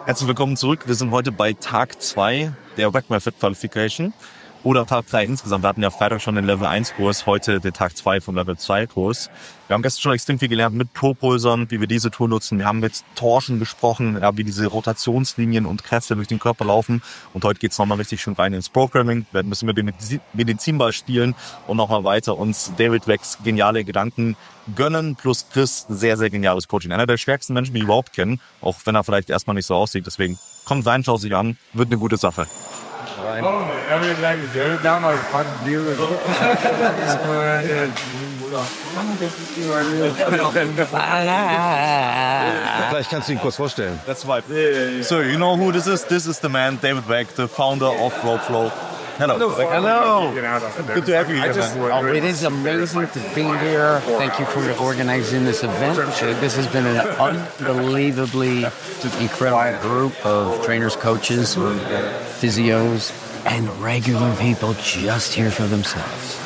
Herzlich willkommen zurück. Wir sind heute bei Tag 2 der Weck Method Qualification oder Tag 3 insgesamt. Wir hatten ja Freitag schon den Level 1 Kurs, heute der Tag 2 vom Level 2 Kurs. Wir haben gestern schon extrem viel gelernt mit Propulsern, wie wir diese Tool nutzen. Wir haben mit Torschen gesprochen, ja, wie diese Rotationslinien und Kräfte durch den Körper laufen. Und heute geht's nochmal richtig schön rein ins Programming. Wir werden ein bisschen mit dem Medizinball spielen und nochmal weiter uns David Wecks geniale Gedanken gönnen, plus Chris sehr, sehr geniales Coaching. Einer der stärksten Menschen, die ich überhaupt kennen, auch wenn er vielleicht erstmal nicht so aussieht. Deswegen kommt rein, schaut sich an, wird eine gute Sache. Vielleicht kannst du ihn kurz vorstellen. That's right. So, you know who this is? This is the man, David Weck, the founder of Rope Flow. Hello. Hello. Good to have you here. It is amazing to be here. Thank you for organizing this event. This has been an unbelievably incredible group of trainers, coaches, physios, and regular people just here for themselves.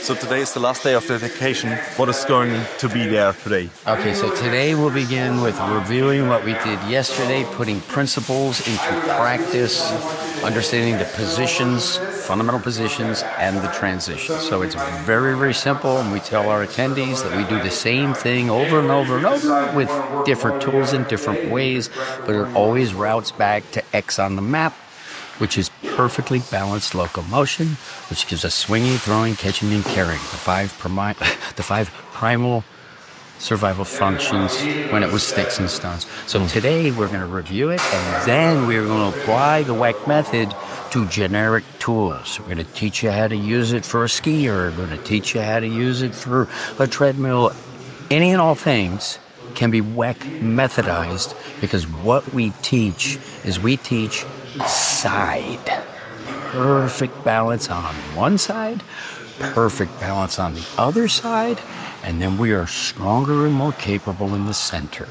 So today is the last day of the vacation. What is going to be there today? Okay, so today we'll begin with reviewing what we did yesterday, putting principles into practice, understanding the positions, fundamental positions, and the transitions. So it's very, very simple, and we tell our attendees that we do the same thing over and over and over with different tools in different ways, but it always routes back to X on the map, which is perfectly balanced locomotion, which gives us swinging, throwing, catching, and carrying, the five primal survival functions when it was sticks and stones. So today we're going to review it, and then we're going to apply the Weck method to generic tools. We're going to teach you how to use it for a skier. We're going to teach you how to use it for a treadmill. Any and all things can be Weck methodized, because what we teach is we teach side. Perfect balance on one side, perfect balance on the other side, and then we are stronger and more capable in the center.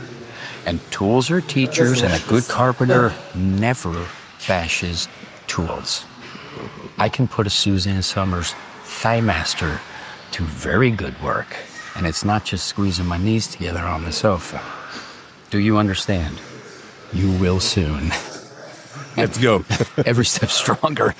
And tools are teachers, and a good carpenter never bashes tools. I can put a Suzanne Summers Thigh Master to very good work, and it's not just squeezing my knees together on the sofa. Do you understand? You will soon. Let's go. Every step stronger.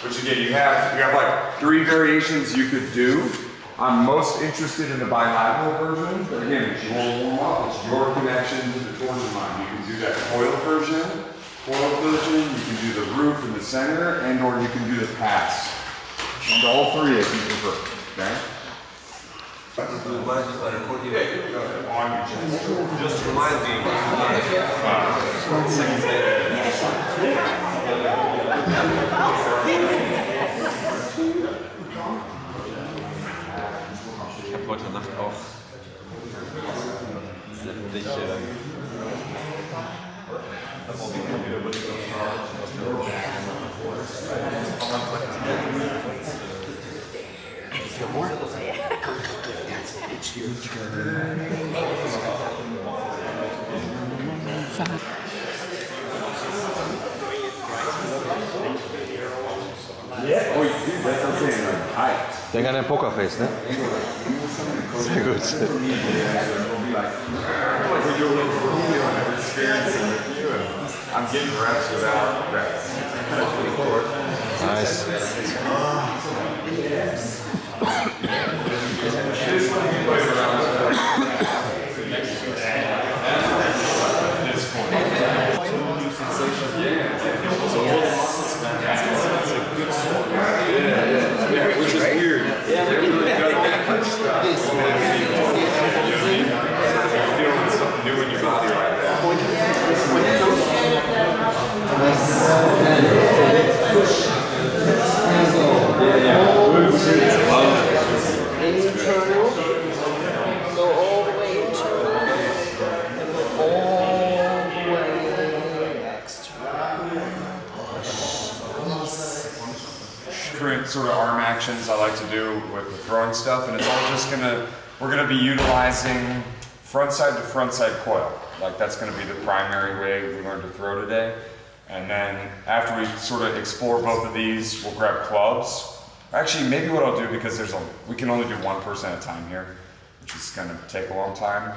Which again, you have like 3 variations you could do. I'm most interested in the bilateral version, but again, it's your warm-up, it's your connection to the torsion line. You can do that coil version, you can do the roof in the center, and or you can do the pass. And all 3 if you prefer, okay? Just remind me. Ich habe heute Nacht auch sämtliche It's your turn. Yeah. Oh, you do. That's what I'm saying. Like, hi. Denk an dein Pokerface, ne? Sehr gut. I'm getting reps without reps. Nice. Which is weird. Feeling something new in your body right now. Different sort of arm actions I like to do with the throwing stuff, and it's all just we're gonna be utilizing front side to front side coil. Like that's gonna be the primary way we learn to throw today. And then after we sort of explore both of these, we'll grab clubs Actually, maybe what I'll do, because we can only do one person at a time here, which is gonna take a long time.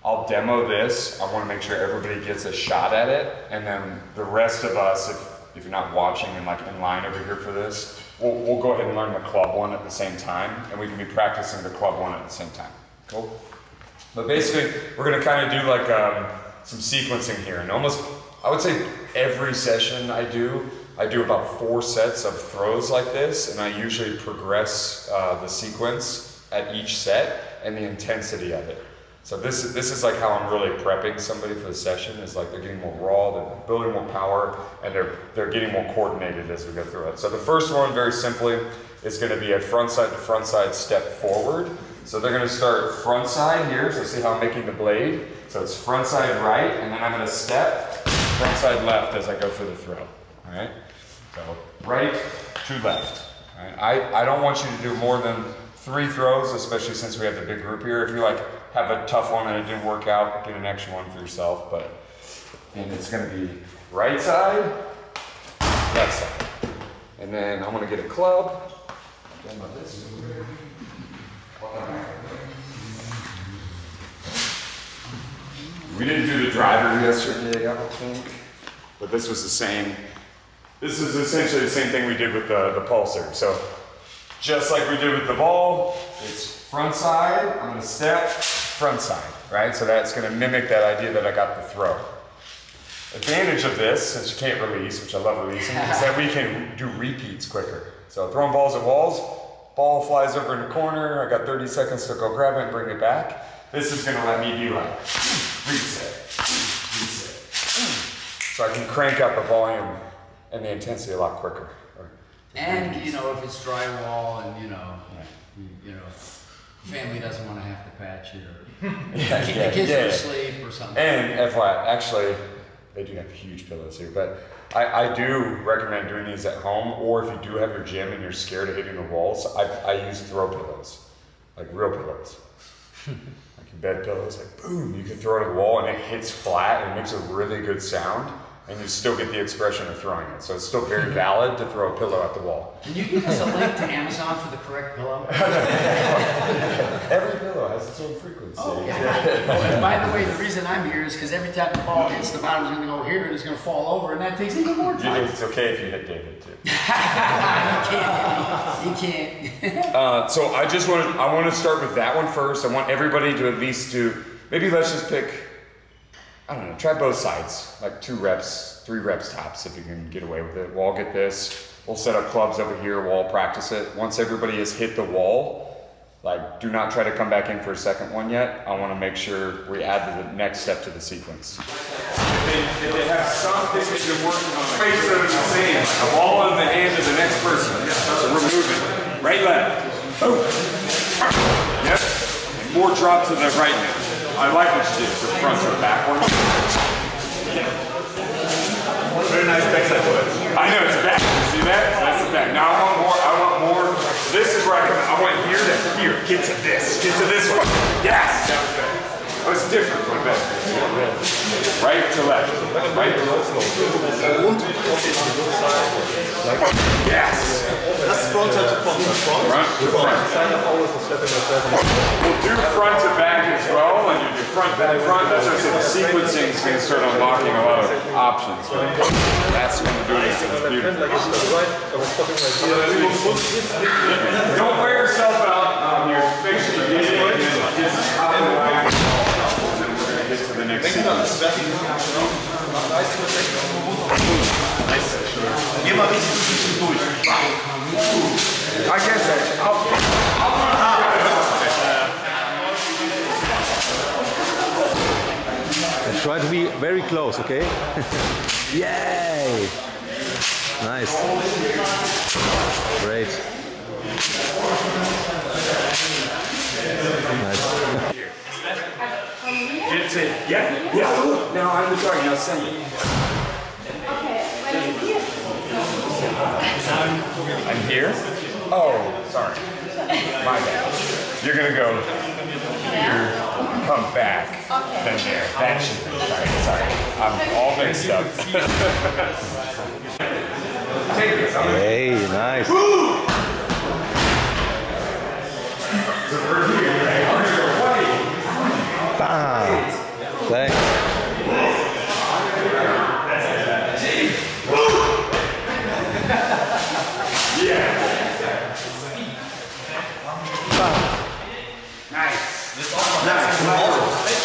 I'll demo this. I wanna make sure everybody gets a shot at it, and then the rest of us, if you're not watching and like in line over here for this, we'll go ahead and learn the club one at the same time, and we can be practicing the club one at the same time. Cool? But basically, we're gonna kind of do like some sequencing here, and almost, I would say every session I do about 4 sets of throws like this, and I usually progress the sequence at each set and the intensity of it. So this is like how I'm really prepping somebody for the session, is like they're getting more raw, they're building more power, and they're getting more coordinated as we go through it. So the first one, very simply, is gonna be a front side to front side step forward. So they're gonna start front side here, so see how I'm making the blade? So it's front side right, and then I'm gonna step front side left as I go for the throw, all right? So right to left, all right? I don't want you to do more than 3 throws, especially since we have the big group here. If you like have a tough one and it didn't work out, get an extra one for yourself, and it's gonna be right side, left side. And then I'm gonna get a club. We didn't do the driver yesterday, I don't think, but this was the same. This is essentially the same thing we did with the pulsar. So just like we did with the ball, it's front side, I'm gonna step, front side, right? So that's gonna mimic that idea that I got the throw. Advantage of this, since you can't release, which I love releasing, is that we can do repeats quicker. So throwing balls at walls, ball flies over in the corner, I got 30 seconds to go grab it and bring it back. This is gonna let me be like, reset, reset. So I can crank up the volume and the intensity a lot quicker. And you know, if it's drywall and you know, family doesn't want to have to patch it, or the kids are asleep or something. And FYI, actually, they do have huge pillows here, but I do recommend doing these at home, or if you do have your gym and you're scared of hitting the walls, I use throw pillows, like real pillows. Like your bed pillows, like boom, you can throw it at the wall and it hits flat and it makes a really good sound. And you still get the expression of throwing it. So it's still very valid to throw a pillow at the wall. Can you give us a link to Amazon for the correct pillow? Every pillow has its own frequency. Oh, yeah. Oh, and by the way, the reason I'm here is because every time the ball hits the bottom's going to go here and it's going to fall over, and that takes even more time. It's okay if you hit David too. You can't. So I want to start with that one first. I want everybody to at least do, maybe let's just pick, I don't know, try both sides, like 2 reps, 3 reps tops if you can get away with it. We'll all get this. We'll set up clubs over here, we'll all practice it. Once everybody has hit the wall, like do not try to come back in for a second one yet. I want to make sure we add the next step to the sequence. If they have something that you're working on, face that are the same, like a ball in the hand of the next person. So we're moving. Right, left. Boom. Yep. And more drop to the right now. I like what you did, so front or backward. Yeah. Very nice backside foot. I know, it's back. See that? That's the back. Now I want more. This is where I come in. I want here to here. Get to this. Get to this one. Yes! That was good. Oh, it's different. What about right to left. Right to left. Yes! That's front to front. Front to front. We'll do front to back as well, and you do front, back, front. That's what I said. The sequencing is going to start unlocking a lot of options. That's when we're doing it. It's beautiful. Don't wear yourself out. You're fixing to get it. Just out of the way. Get to the next sequence. I guess And try to be very close, okay? Yay! Nice. Great. Nice. Get it. Yeah. Now I'm sorry. Now send it. I'm here? Oh, sorry. My bad. You're gonna go here, come back, then there. That should be. Sorry. I'm all mixed up. Hey, nice. Bam. Thanks.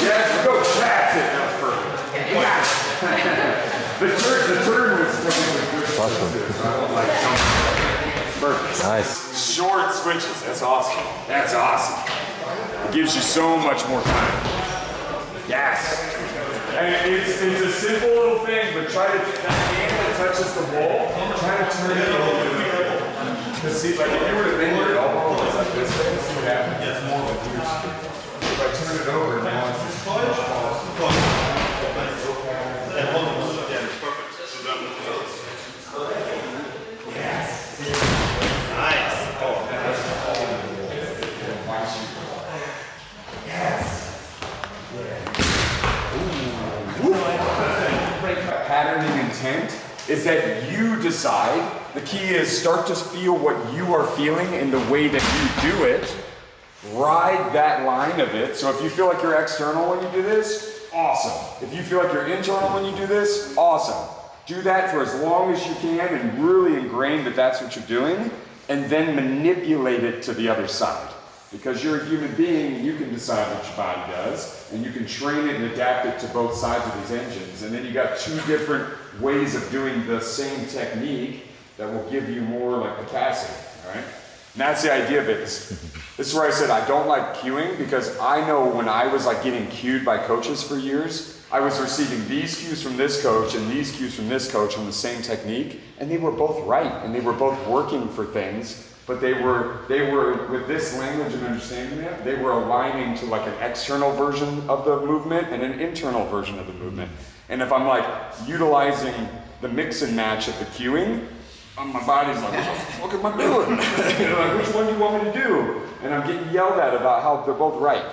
Yeah, go. That's it. That was perfect. The turn was perfect. Nice. Short switches. That's awesome. That's awesome. It gives you so much more time. Yes. And it's a simple little thing, but try to that hand that touches the wall. Try to turn it over. Because see, like if you were to bend your elbow like this way, see what happens. It's more of a weird spin. If I turn it over, now it's just patterning intent is that you decide. The key is start to feel what you are feeling in the way that you do it. Ride that line of it. So if you feel like you're external when you do this, awesome. If you feel like you're internal when you do this, awesome. Do that for as long as you can and really ingrain that that's what you're doing, and then manipulate it to the other side. Because you're a human being, you can decide what your body does, and you can train it and adapt it to both sides of these engines. And then you got two different ways of doing the same technique that will give you more like capacity, all right? And that's the idea of it. This is where I said I don't like cueing, because I know when I was like getting cued by coaches for years, I was receiving these cues from this coach and these cues from this coach on the same technique, and they were both right, and they were both working for things. But they were with this language and understanding that, they were aligning to like an external version of the movement and an internal version of the movement. And if I'm like utilizing the mix and match of the cueing, my body's like, what the fuck am I doing? Like, which one do you want me to do? And I'm getting yelled at about how they're both right.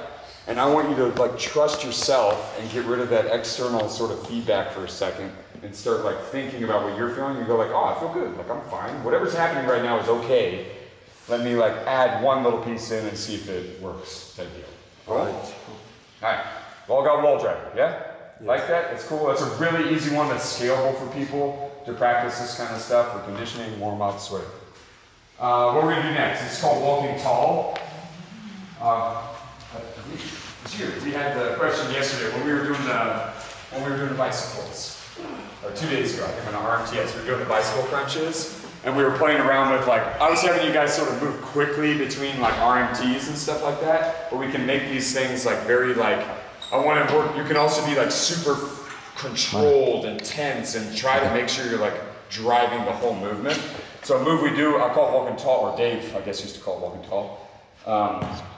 And I want you to like trust yourself and get rid of that external sort of feedback for a second and start like thinking about what you're feeling. You go like, oh, I feel good, like I'm fine. Whatever's happening right now is okay. Let me like add one little piece in and see if it works. Type deal. Cool? All right. All got wall driver, yeah? Yes. Like that? It's cool. That's a really easy one that's scalable for people to practice this kind of stuff for conditioning, warm-ups, whatever. What we're going to do next, it's called walking tall. This year, we had the question yesterday when we were doing the bicycles, or 2 days ago, I think on our RMTS, we were doing the bicycle crunches, and we were playing around with like, I was having you guys sort of move quickly between like RMTs and stuff like that, but we can make these things like very like, I want to work, you can also be like super controlled and tense and try to make sure you're like driving the whole movement. So a move we do, I call it walking tall, or Dave, I guess, used to call it walking tall.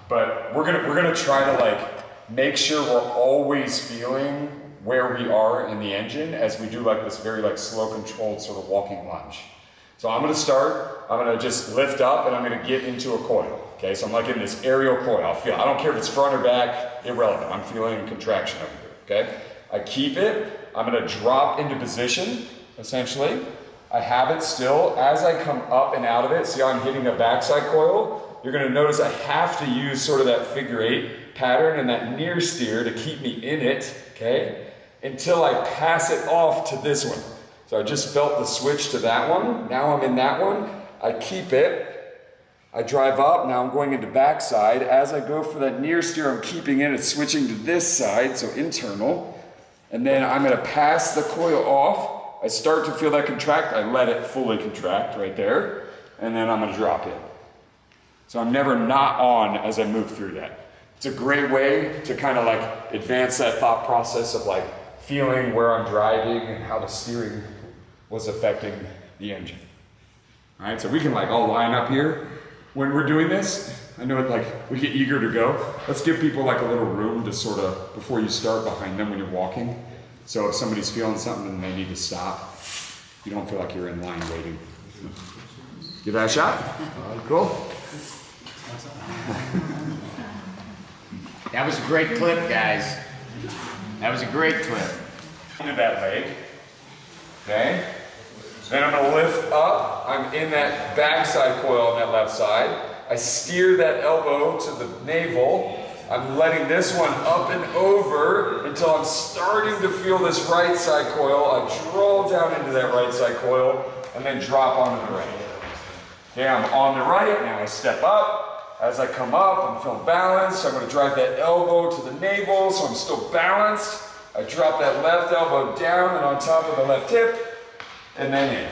But we're gonna try to like make sure we're always feeling where we are in the engine as we do like this very like slow controlled sort of walking lunge. So I'm gonna start, I'm gonna just lift up and I'm gonna get into a coil. Okay, so I'm like in this aerial coil. I don't care if it's front or back, irrelevant. I'm feeling contraction over here, okay? I keep it, I'm gonna drop into position, essentially. I have it still. As I come up and out of it, see how I'm hitting a backside coil? You're gonna notice I have to use sort of that figure 8 pattern and that near steer to keep me in it, okay? Until I pass it off to this one. So I just felt the switch to that one. Now I'm in that one. I keep it. I drive up, now I'm going into backside. As I go for that near steer, I'm keeping it, it's switching to this side, so internal. And then I'm gonna pass the coil off. I start to feel that contract, I let it fully contract right there. And then I'm gonna drop in. So I'm never not on as I move through that. It's a great way to kind of like advance that thought process of like feeling where I'm driving and how the steering was affecting the engine. All right, so we can like all line up here. When we're doing this, I know it, like we get eager to go. Let's give people like a little room to sort of, before you start behind them when you're walking. So if somebody's feeling something and they need to stop, you don't feel like you're in line waiting. Give that a shot. Cool. That was a great clip, guys. That was a great clip. Into that leg. Okay. Then I'm going to lift up. I'm in that backside coil on that left side. I steer that elbow to the navel. I'm letting this one up and over until I'm starting to feel this right side coil. I draw down into that right side coil and then drop onto the right. Okay, I'm on the right, now I step up. As I come up, I'm feeling balanced. I'm going to drive that elbow to the navel so I'm still balanced. I drop that left elbow down and on top of the left hip, and then in.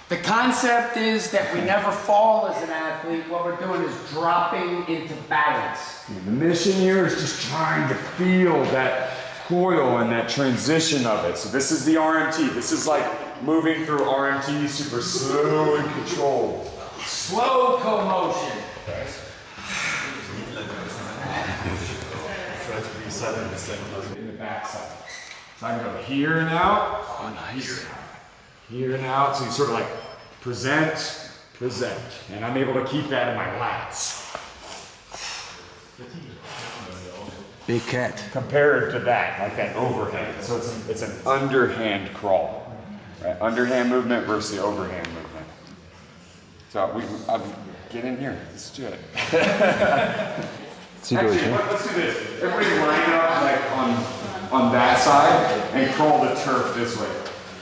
The concept is that we never fall as an athlete. What we're doing is dropping into balance. The mission here is just trying to feel that coil and that transition of it. So this is the RMT. This is like moving through RMT super slow and controlled. Slow co-motion. In the back side. So I can go here and out. Oh, nice. Here and out. So you sort of like present, present. And I'm able to keep that in my lats. Big cat. Compared to that, like that overhand. So it's an underhand crawl. Right? Underhand movement versus the overhand movement. So I'll get in here. Let's do it. Actually, let's do this. Everybody line up like on that side and crawl the turf this way.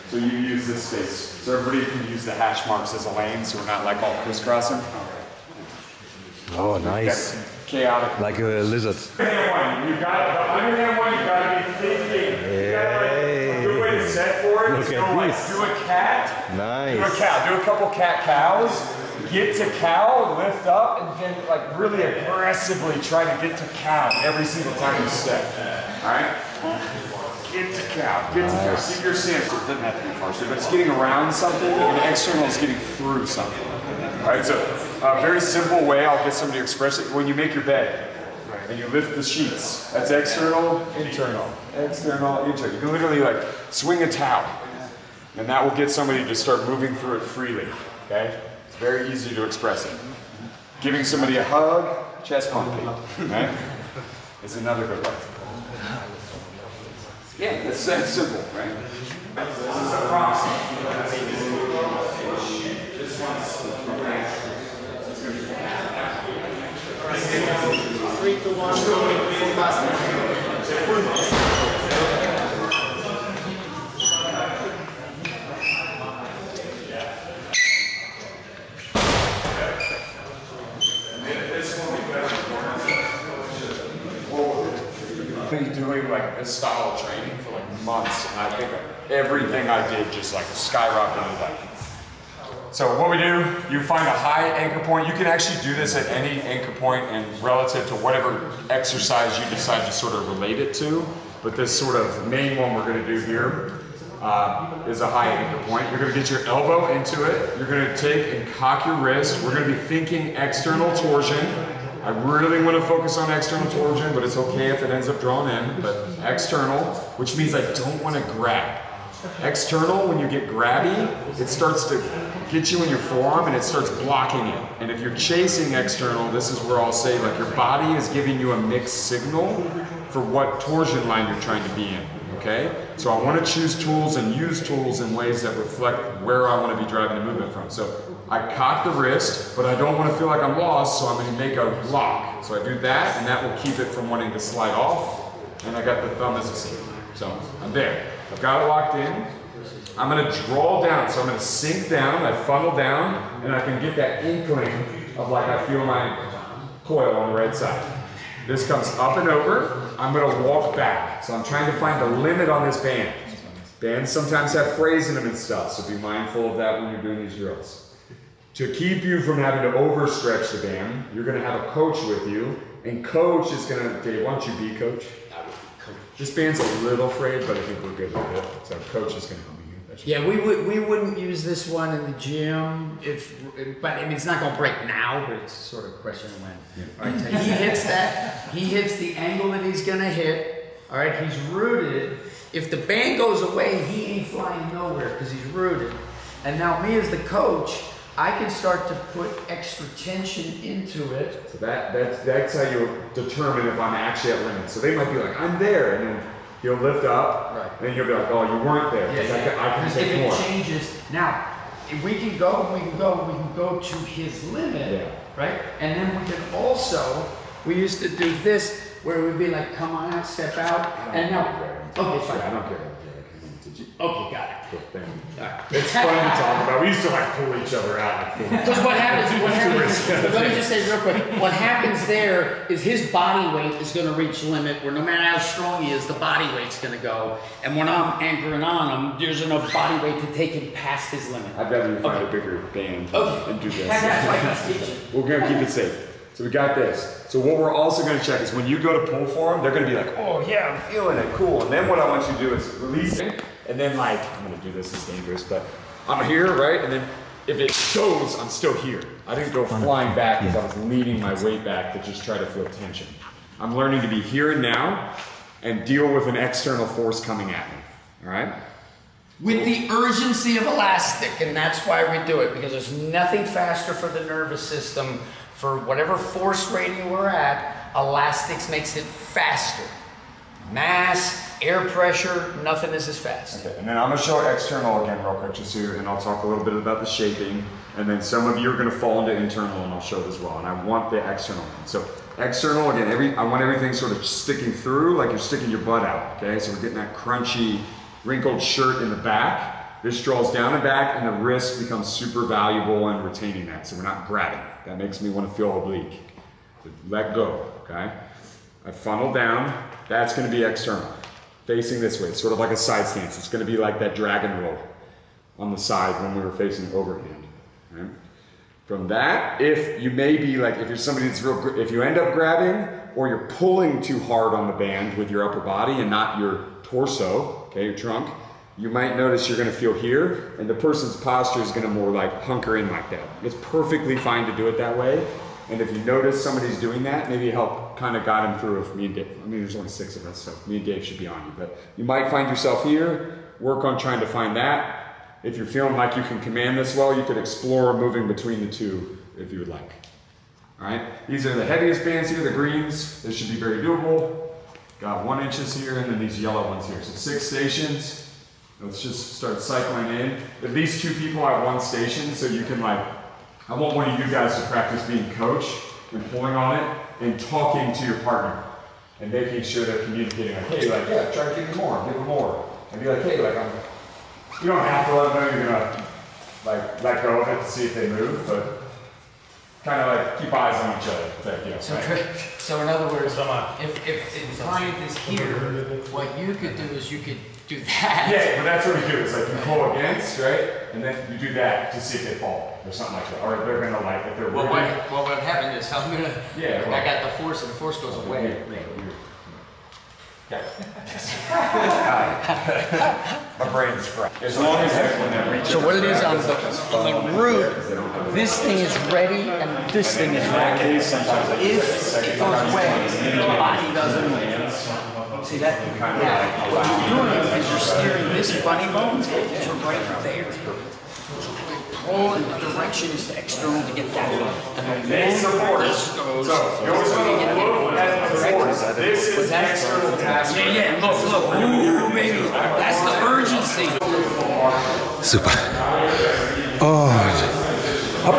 So you use this space. So everybody can use the hash marks as a lane so we're not like all crisscrossing. Oh, nice. Chaotic. Like a lizard. Underhand one, you got it. The underhand one, you got to be thinking. You got to a good way to set for it is go like do a cat. Nice. Do a cow. Do a couple cat cows. Get to cow, lift up, and then like really aggressively try to get to cow every single time you step. All right? Get to cow. Get to cow. Keep your stance. It doesn't have to be partially, but it's getting around something, and external is getting through something. All right, so a very simple way I'll get somebody to express it. When you make your bed and you lift the sheets, that's external, internal, external, internal. You can literally like swing a towel, and that will get somebody to start moving through it freely. Okay? It's very easy to express it. Giving somebody a hug, chest pumping, right? Is another good one. Yeah, it's that simple, right? This is a proxy. This one's 3 to 1 for master. I've been doing like this style of training for like months, and I think everything I did just like skyrocketed like. So what we do, you find a high anchor point. You can actually do this at any anchor point and relative to whatever exercise you decide to sort of relate it to. But this sort of main one we're going to do here is a high anchor point. You're going to get your elbow into it. You're going to take and cock your wrist. We're going to be thinking external torsion. I really want to focus on external torsion, but it's okay if it ends up drawn in. But external, which means I don't want to grab. External, when you get grabby, it starts to get you in your forearm and it starts blocking it. And if you're chasing external, this is where I'll say like your body is giving you a mixed signal for what torsion line you're trying to be in, okay? So I want to choose tools and use tools in ways that reflect where I want to be driving the movement from. So I cock the wrist, but I don't want to feel like I'm lost, so I'm going to make a lock. So I do that, and that will keep it from wanting to slide off. And I got the thumb as a safety. So I'm there. I've got it locked in. I'm going to draw down. So I'm going to sink down, I funnel down, and I can get that inkling of like I feel my coil on the right side. This comes up and over. I'm going to walk back. So I'm trying to find the limit on this band. Bands sometimes have phrase in them and stuff, so be mindful of that when you're doing these drills. To keep you from having to overstretch the band, you're going to have a coach with you, and coach is going to, Dave, why don't you be coach? This band's a little frayed, but I think we're good with it. So coach is going to help me. Yeah, we wouldn't use this one in the gym but I mean it's not going to break now, but it's sort of a question of when. Yeah. All right, so he hits that. He hits the angle that he's going to hit. All right, he's rooted. If the band goes away, he ain't flying nowhere because he's rooted. And now me as the coach, I can start to put extra tension into it. So that's how you determine if I'm actually at limit. So they might be like, I'm there, and then you'll lift up, right. And then you'll be like, oh, you weren't there. Yeah, I can take more. If it changes, now, we can go and we can go and we can go to his limit, right? And then we can also, we used to do this where we'd be like, come on out, step out, and now, okay, fine. I don't care. Okay, got it. Cool, thank you. It's fun to talk about. We used to like pull each other out. Because what happens, let me just say real quick, what happens there is his body weight is going to reach limit where no matter how strong he is, the body weight's going to go. And when I'm anchoring on him, there's enough body weight to take him past his limit. I'd rather you find a bigger band and do this. That's why he's teaching. We're going to keep it safe. So we got this. So what we're also going to check is when you go to pull for them, they're going to be like, oh yeah, I'm feeling it, cool. And then what I want you to do is release it. And then like, I'm going to do this, it's dangerous, but I'm here, right? And then if it goes, I'm still here. I didn't go flying back because I was leaning my weight back to just try to feel tension. I'm learning to be here and now and deal with an external force coming at me, all right? With the urgency of elastic, and that's why we do it, because there's nothing faster for the nervous system. For whatever force rating we're at, elastics makes it faster. Mass, air pressure, nothing is as fast. Okay, and then I'm going to show external again real quick just here, and I'll talk a little bit about the shaping, and then some of you are going to fall into internal, and I'll show it as well. And I want the external one. So external, again, I want everything sort of sticking through like you're sticking your butt out, okay? So we're getting that crunchy, wrinkled shirt in the back. This draws down and back, and the wrist becomes super valuable in retaining that, so we're not grabbing. That makes me want to feel oblique. So let go, okay? I funnel down. That's going to be external. Facing this way, sort of like a side stance. It's going to be like that dragon roll on the side when we were facing overhand. Right? From that, if you may be like, if you're somebody that's real, if you end up grabbing or you're pulling too hard on the band with your upper body and not your torso, okay, your trunk, you might notice you're going to feel here, and the person's posture is going to more like hunker in like that. It's perfectly fine to do it that way. And if you notice somebody's doing that, maybe help kind of guide them through if me and Dave, I mean, there's only 6 of us, so me and Dave should be on you. But you might find yourself here, work on trying to find that. If you're feeling like you can command this well, you could explore moving between the two if you would like. All right, these are the heaviest bands here, the greens. This should be very doable. Got 1 inches here, and then these yellow ones here. So 6 stations. Let's just start cycling in. At least 2 people at 1 station, so you can like, I want one of you guys to practice being coach and pulling on it and talking to your partner and making sure they're communicating like, hey, like, yeah, try to give them more, give them more. And be like, hey, like, you don't have to let them know you're gonna like let go of it to see if they move, but kind of like keep eyes on each other. That, you know, So in other words, if the client is here, what you could do is you could do that. Yeah, but that's what we do. It's like you pull against, right? And then you do that to see if they fall or something like that. Or they're gonna like, if they're what happened is I'm gonna, yeah, well, I got the force and the force goes away. Yeah. My brain's fried. As long as that reaches. So what it is on the root, this thing is ready and this thing is ready. If it goes away, the body doesn't move. See that? Yeah. What you're doing is you're steering this funny bone to right there. Pull in the direction is the external to get that. And then this goes. So you always want to look at the force. This is the external task. Yeah, look. Ooh, baby. That's the urgency. Super. Oh. Up.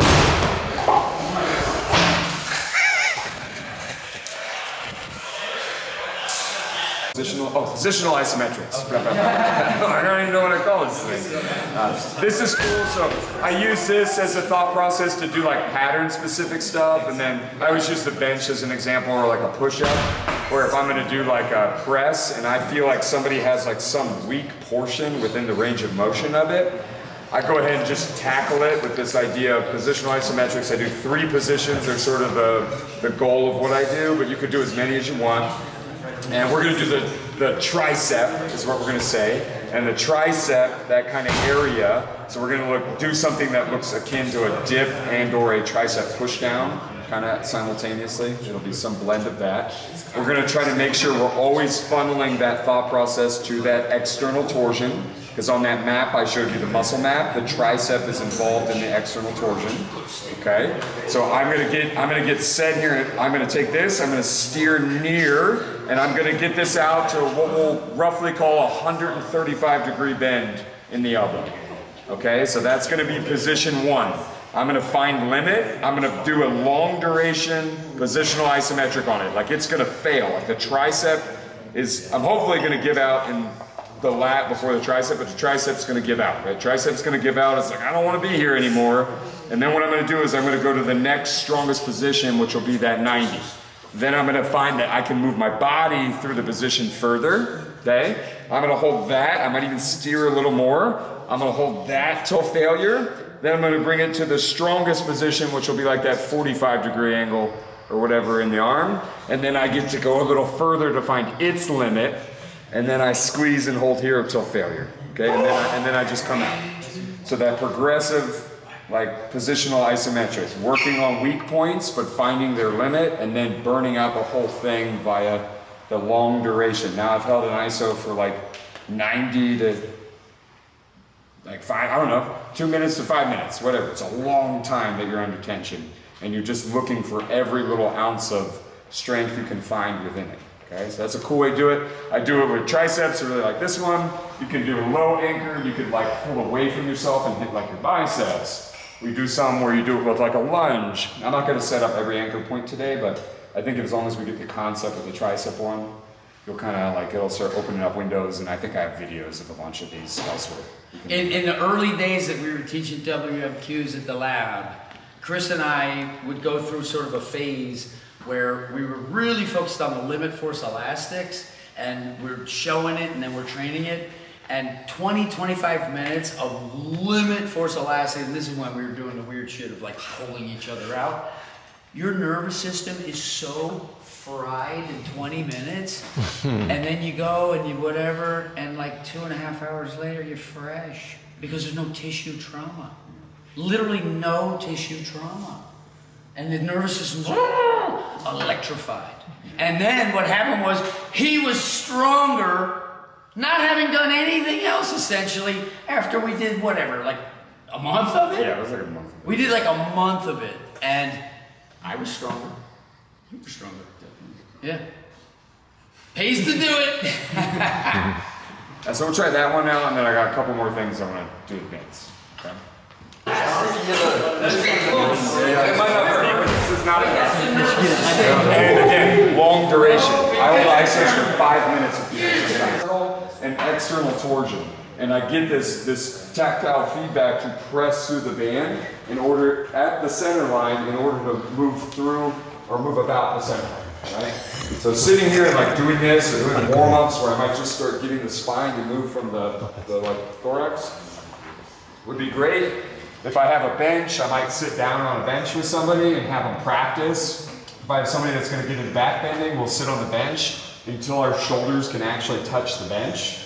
Positional isometrics. I don't even know what I call this thing. This is cool, so I use this as a thought process to do like pattern specific stuff, and then I always use the bench as an example, or like a push-up, where if I'm gonna do like a press and I feel like somebody has like some weak portion within the range of motion of it, I go ahead and just tackle it with this idea of positional isometrics. I do 3 positions, are sort of the goal of what I do, but you could do as many as you want. And we're going to do the tricep, is what we're going to say. And the tricep, that kind of area, so we're going to do something that looks akin to a dip and or a tricep push down, kind of simultaneously. It'll be some blend of that. We're going to try to make sure we're always funneling that thought process to that external torsion, because on that map I showed you the muscle map, the tricep is involved in the external torsion. Okay, so I'm gonna get set here. I'm gonna take this. I'm gonna steer near, and I'm gonna get this out to what we'll roughly call a 135-degree bend in the elbow. Okay, so that's gonna be position 1. I'm gonna find limit. I'm gonna do a long duration positional isometric on it. Like it's gonna fail. Like the tricep is, I'm hopefully gonna give out in the lat before the tricep, but the tricep's gonna give out, right? Tricep's gonna give out. It's like, I don't wanna be here anymore. And then what I'm gonna do is I'm gonna go to the next strongest position, which will be that 90. Then I'm gonna find that I can move my body through the position further, okay? I'm gonna hold that. I might even steer a little more. I'm gonna hold that till failure. Then I'm gonna bring it to the strongest position, which will be like that 45-degree angle or whatever in the arm. And then I get to go a little further to find its limit. And then I squeeze and hold here until failure, okay? And then I just come out. So that progressive, like positional isometrics, working on weak points, but finding their limit and then burning out the whole thing via the long duration. Now I've held an iso for like 90 to like 2 minutes to 5 minutes, whatever. It's a long time that you're under tension and you're just looking for every little ounce of strength you can find within it. Okay, so that's a cool way to do it. I do it with triceps, really like this one. You can do a low anchor. You could like pull away from yourself and hit like your biceps. We do some where you do it with like a lunge. I'm not gonna set up every anchor point today, but I think as long as we get the concept of the tricep one, you'll kind of like, it'll start opening up windows, and I think I have videos of a bunch of these elsewhere. In the early days that we were teaching WMQs at the lab, Chris and I would go through sort of a phase where we were really focused on the limit force elastics, and we're showing it and then we're training it. And 20-25 minutes of limit force elastic, and this is when we were doing the weird shit of like pulling each other out. Your nervous system is so fried in 20 minutes, and then you go and you whatever, and like 2.5 hours later you're fresh because there's no tissue trauma. Literally no tissue trauma. And the nervous system's electrified. And then what happened was he was stronger, not having done anything else essentially, after we did whatever, like a month of it? Yeah, it was like a month. We did like a month of it, and I was stronger. You were stronger, definitely. Yeah. Pays to do it. So we'll try that one out, and then I got a couple more things I want to do with bands. Okay? It might not hurt, but this is not enough. And again, long duration. I hold isos for 5 minutes with people. Internal and external torsion. And I get this tactile feedback to press through the band in order, at the center line, in order to move through or move about the center line, right? So sitting here and like doing this or doing warm-ups where I might just start getting the spine to move from the like thorax would be great. If I have a bench, I might sit down on a bench with somebody and have them practice. If I have somebody that's going to get into back bending, we'll sit on the bench until our shoulders can actually touch the bench,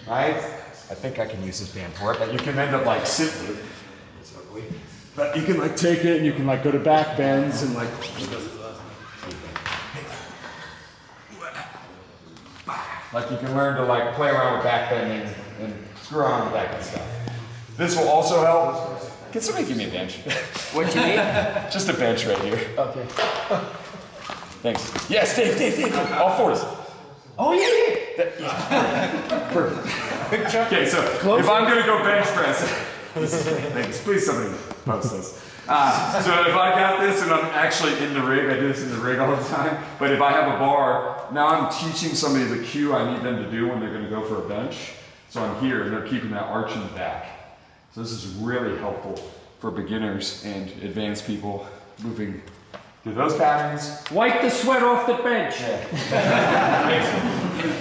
right? I think I can use this band for it, but you can end up like sitting. But you can like take it and you can like go to back bends and like. Like you can learn to like play around with back bending and screw around with that kind of stuff. This will also help. Can somebody give me a bench? What you need? Just a bench right here. Okay. Thanks. Yes, Dave. All fours. Oh yeah. Perfect. Okay, so if I'm gonna go bench press, thanks. Please somebody post this. So if I got this and I'm actually in the rig, I do this in the rig all the time, but if I have a bar, now I'm teaching somebody the cue I need them to do when they're gonna go for a bench. So I'm here and they're keeping that arch in the back. So this is really helpful for beginners and advanced people moving through those patterns. Wipe the sweat off the bench.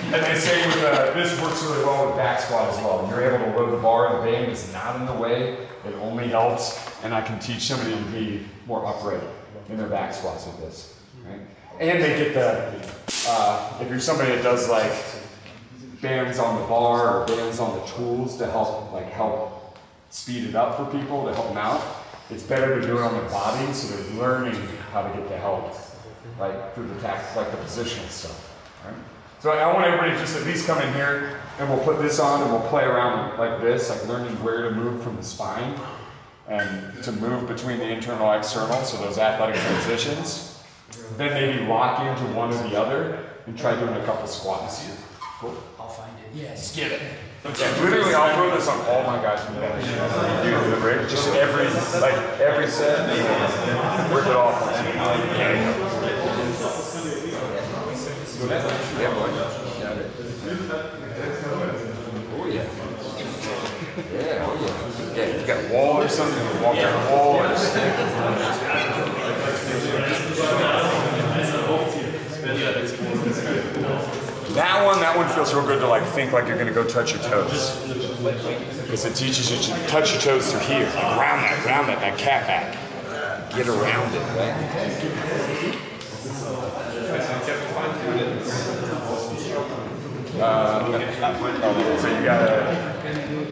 And they say with, this works really well with back squat as well. You're able to load the bar, the band is not in the way, it only helps, and I can teach somebody to be more upright in their back squats with this. Right? And they get the, if you're somebody that does like bands on the bar or bands on the tools to help speed it up for people, to help them out, it's better to do it on their body, so they're learning how to get the help, like through the like the positional stuff. Right? So I want everybody to just at least come in here, and we'll put this on, and we'll play around like this, like learning where to move from the spine, and to move between the internal and external, so those athletic transitions. Then maybe lock into one or the other, and try doing a couple squats. Cool. I'll find it. Yes. Get it. Yeah, literally, I'll throw this on all my guys from the bench. You do the break, just every set, rip it off. Yeah, boy. Oh yeah. Yeah, oh yeah. Yeah, you got a wall or something, you walk down a wall or a stick. That one feels real good to like think like you're gonna go touch your toes. Because it teaches you to touch your toes through here. Like round that cat back. Get around it, right? So you gotta,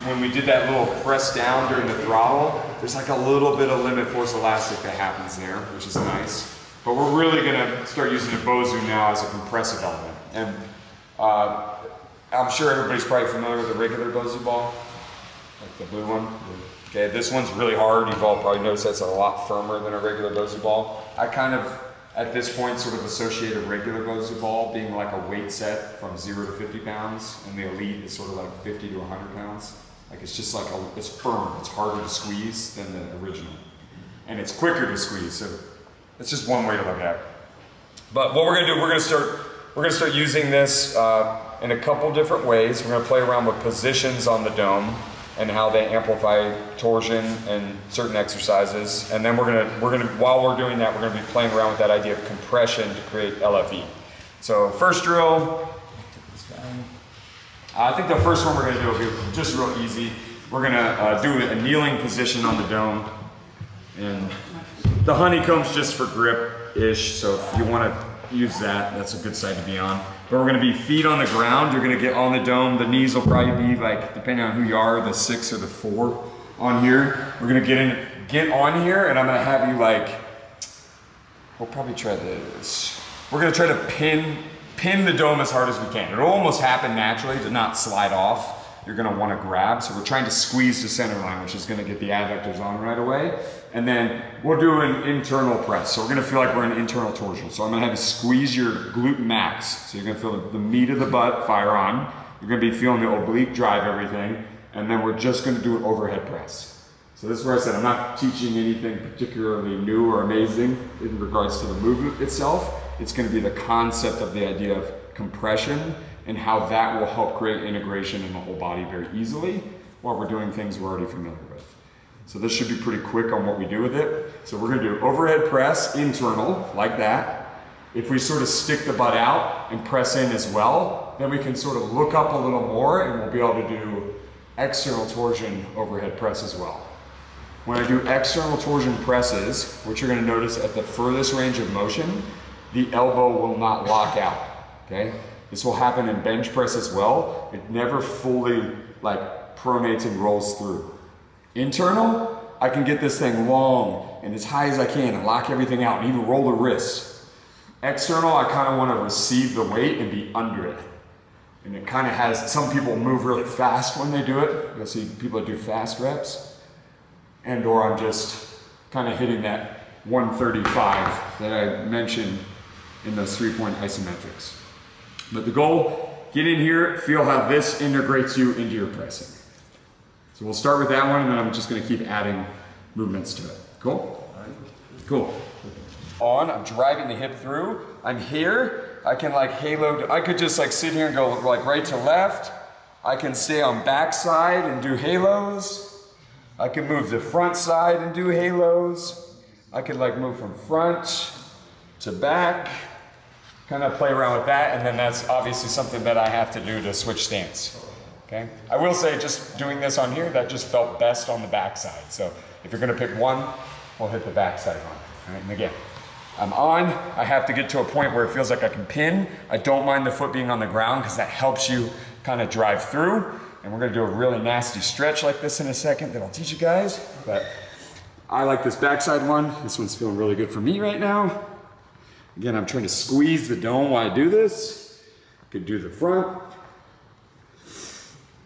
when we did that little press down during the throttle, there's like a little bit of limit force elastic that happens there, which is nice. But we're really gonna start using the Bozu now as a compressive element. And I'm sure everybody's probably familiar with the regular Bozu ball, like the blue one. Okay, this one's really hard. You've all probably noticed that's a lot firmer than a regular Bozu ball. I kind of, at this point, sort of associate a regular Bozu ball being like a weight set from 0 to 50 pounds, and the Elite is sort of like 50 to 100 pounds. Like it's just like, it's firm, it's harder to squeeze than the original. And it's quicker to squeeze, so it's just one way to look at it. But what we're gonna do, we're gonna start using this in a couple different ways. We're gonna play around with positions on the dome and how they amplify torsion and certain exercises. And then we're gonna, while we're doing that, we're gonna be playing around with that idea of compression to create LFE. So first drill, I think the first one we're gonna do will be just real easy. We're gonna do a kneeling position on the dome. And the honeycomb's just for grip-ish, so if you wanna use that, that's a good side to be on. But we're gonna be feet on the ground. You're gonna get on the dome. The knees will probably be like, depending on who you are, the 6 or the 4 on here. We're gonna get on here, and I'm gonna have you like, we'll probably try this. We're gonna try to pin the dome as hard as we can. It'll almost happen naturally to not slide off. You're gonna wanna grab, so we're trying to squeeze the center line, which is gonna get the adductors on right away. And then we'll do an internal press. So we're gonna feel like we're in internal torsion. So I'm gonna have you squeeze your glute max. So you're gonna feel the meat of the butt fire on. You're gonna be feeling the oblique drive everything. And then we're just gonna do an overhead press. So this is where I said I'm not teaching anything particularly new or amazing in regards to the movement itself. It's gonna be the concept of the idea of compression and how that will help create integration in the whole body very easily while we're doing things we're already familiar with. So this should be pretty quick on what we do with it. So we're gonna do overhead press, internal, like that. If we sort of stick the butt out and press in as well, then we can sort of look up a little more and we'll be able to do external torsion overhead press as well. When I do external torsion presses, what you're gonna notice at the furthest range of motion, the elbow will not lock out, okay? This will happen in bench press as well. It never fully like pronates and rolls through. Internal, I can get this thing long and as high as I can and lock everything out and even roll the wrists. External, I kind of want to receive the weight and be under it. And it kind of has, some people move really fast when they do it. You'll see people that do fast reps. And or I'm just kind of hitting that 135 that I mentioned in those 3-point isometrics. But the goal, get in here, feel how this integrates you into your pressing. So we'll start with that one, and then I'm just gonna keep adding movements to it. Cool? Cool. On, I'm driving the hip through. I'm here, I can like halo, I could just like sit here and go like right to left. I can stay on back side and do halos. I can move the front side and do halos. I could like move from front to back. Kind of play around with that, and then that's obviously something that I have to do to switch stance. Okay? I will say just doing this on here, that just felt best on the back side. So if you're gonna pick one, we'll hit the back side one. All right, and again, I'm on, I have to get to a point where it feels like I can pin. I don't mind the foot being on the ground because that helps you kind of drive through. And we're gonna do a really nasty stretch like this in a second that I'll teach you guys. But I like this backside one. This one's feeling really good for me right now. Again, I'm trying to squeeze the dome while I do this. I could do the front.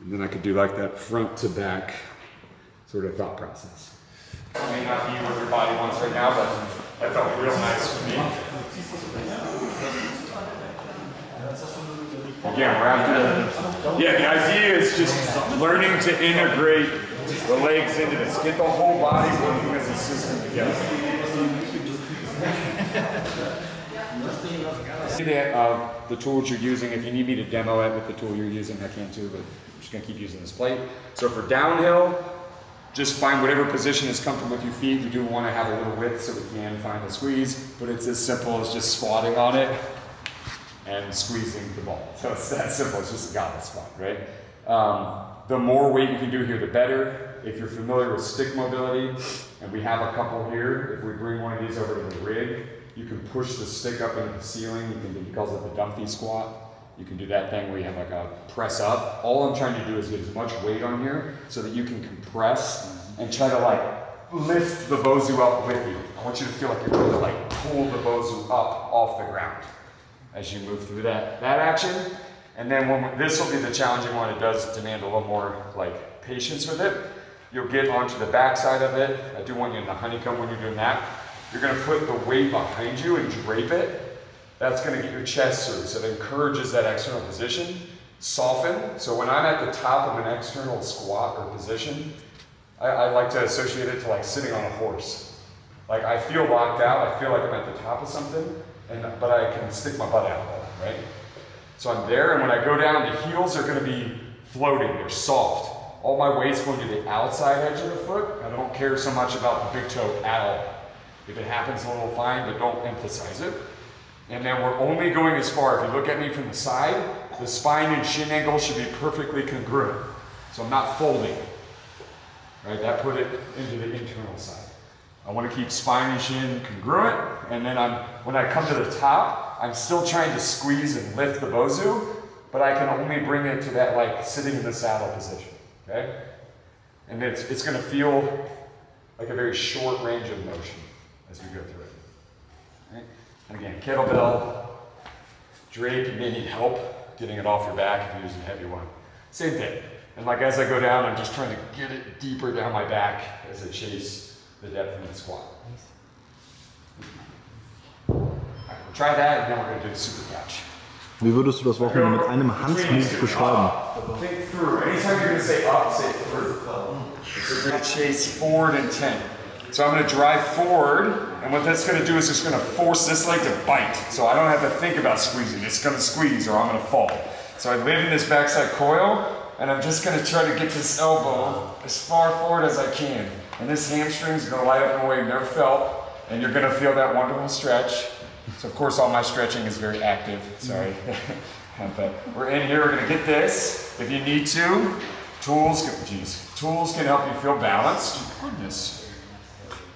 And then I could do like that front to back sort of thought process. It may not be what your body wants right now, but that felt real nice for me. Again, we're after the idea is just learning to integrate the legs into this. Get the whole body working as a system together. The tools you're using, if you need me to demo it with the tool you're using, I can too, but I'm just going to keep using this plate. So for downhill, just find whatever position is comfortable with your feet. We do want to have a little width so we can find the squeeze, but it's as simple as just squatting on it and squeezing the ball. So it's that simple, it's just a goblet squat, right? The more weight you can do here, the better. If you're familiar with stick mobility, and we have a couple here, if we bring one of these over to the rig, you can push the stick up into the ceiling. You can do, he calls it the Dumpy squat. You can do that thing where you have like a press up. All I'm trying to do is get as much weight on here so that you can compress and try to like lift the bozu up with you. I want you to feel like you're going to like pull the bozu up off the ground as you move through that action. And then this will be the challenging one. It does demand a little more like patience with it. You'll get onto the back side of it. I do want you in the honeycomb when you're doing that. You're going to put the weight behind you and drape it. That's going to get your chest through. So it encourages that external position. Soften. So when I'm at the top of an external squat or position, I like to associate it to like sitting on a horse. Like I feel locked out. I feel like I'm at the top of something, but I can stick my butt out though, right? So I'm there, and when I go down, the heels are going to be floating. They're soft. All my weight's going to the outside edge of the foot. I don't care so much about the big toe at all. If it happens a little, fine, but don't emphasize it. And then we're only going as far. If you look at me from the side, the spine and shin angle should be perfectly congruent. So I'm not folding. Right? That put it into the internal side. I want to keep spine and shin congruent, and then when I come to the top, I'm still trying to squeeze and lift the bozu, but I can only bring it to that like sitting in the saddle position. Okay? And it's going to feel like a very short range of motion as we go through it. Right? And again, kettlebell, drape, you may need help getting it off your back if you're using a heavy one. Same thing. And like as I go down, I'm just trying to get it deeper down my back as I chase the depth in the squat. All right, we'll try that, and then we're going to do the super couch. Wie würdest du das Wochenende mit einem Handmove beschreiben? Think through. Anytime you're going to say up, say through. So we're going to chase forward and 10. So I'm going to drive forward, and what that's going to do is it's going to force this leg to bite. So I don't have to think about squeezing. It's going to squeeze or I'm going to fall. So I live in this backside coil, and I'm just going to try to get this elbow as far forward as I can. And this hamstring is going to light up in a way you've never felt, and you're going to feel that wonderful stretch. So of course all my stretching is very active, sorry. But we're in here, we're going to get this. If you need to, tools can help you feel balanced. Goodness.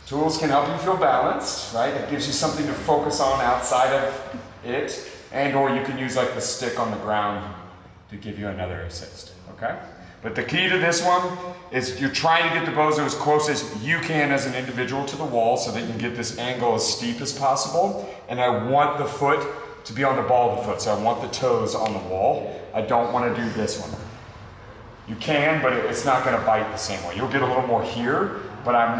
Tools can help you feel balanced, right? It gives you something to focus on outside of it. And or you can use like the stick on the ground to give you another assist, okay? But the key to this one is you're trying to get the bozo as close as you can as an individual to the wall so that you can get this angle as steep as possible. And I want the foot to be on the ball of the foot, so I want the toes on the wall. I don't want to do this one. You can, but it's not going to bite the same way. You'll get a little more here, but I'm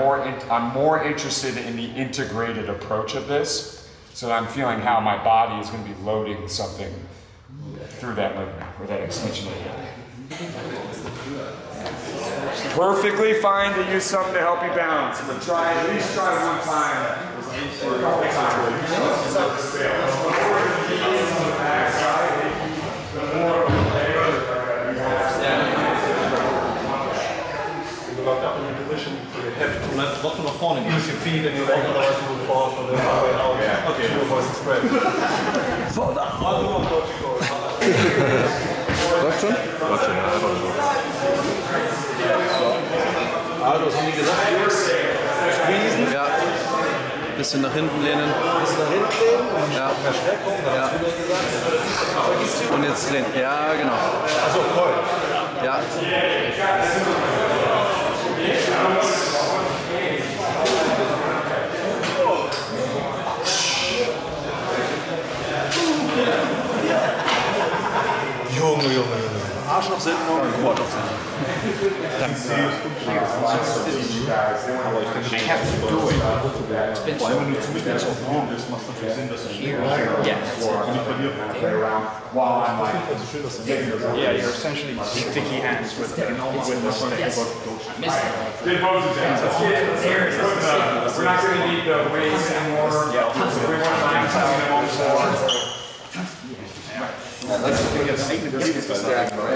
more interested in the integrated approach of this, so that I'm feeling how my body is going to be loading something through that movement, or that extension of the hip. Perfectly fine to use something to help you balance, but at least try one time or a couple Trotzdem nach vorne gehen. Use your feet and your leg, otherwise you will fall from the way out. Yeah. Okay. To avoid the spread. Läuft schon? Läuft schon, ja. Also, was haben die gesagt? Squeezen. Ja. Bisschen nach hinten lehnen. Bisschen nach hinten lehnen und ja. Mehr Schwerpunkt, ja. Und jetzt lehnen. Ja, genau. Also voll. Ja. Junge. Arsch auf Sendung und Quad auf Sendung. Vor allem, wenn du zu mit jetzt auch gewohnt bist, macht es natürlich Sinn, dass du nicht verlierst. Yeah, you're essentially sticky hands with the stick. Good poses, guys. We're not going to need the weights anymore. We want to line something on the floor.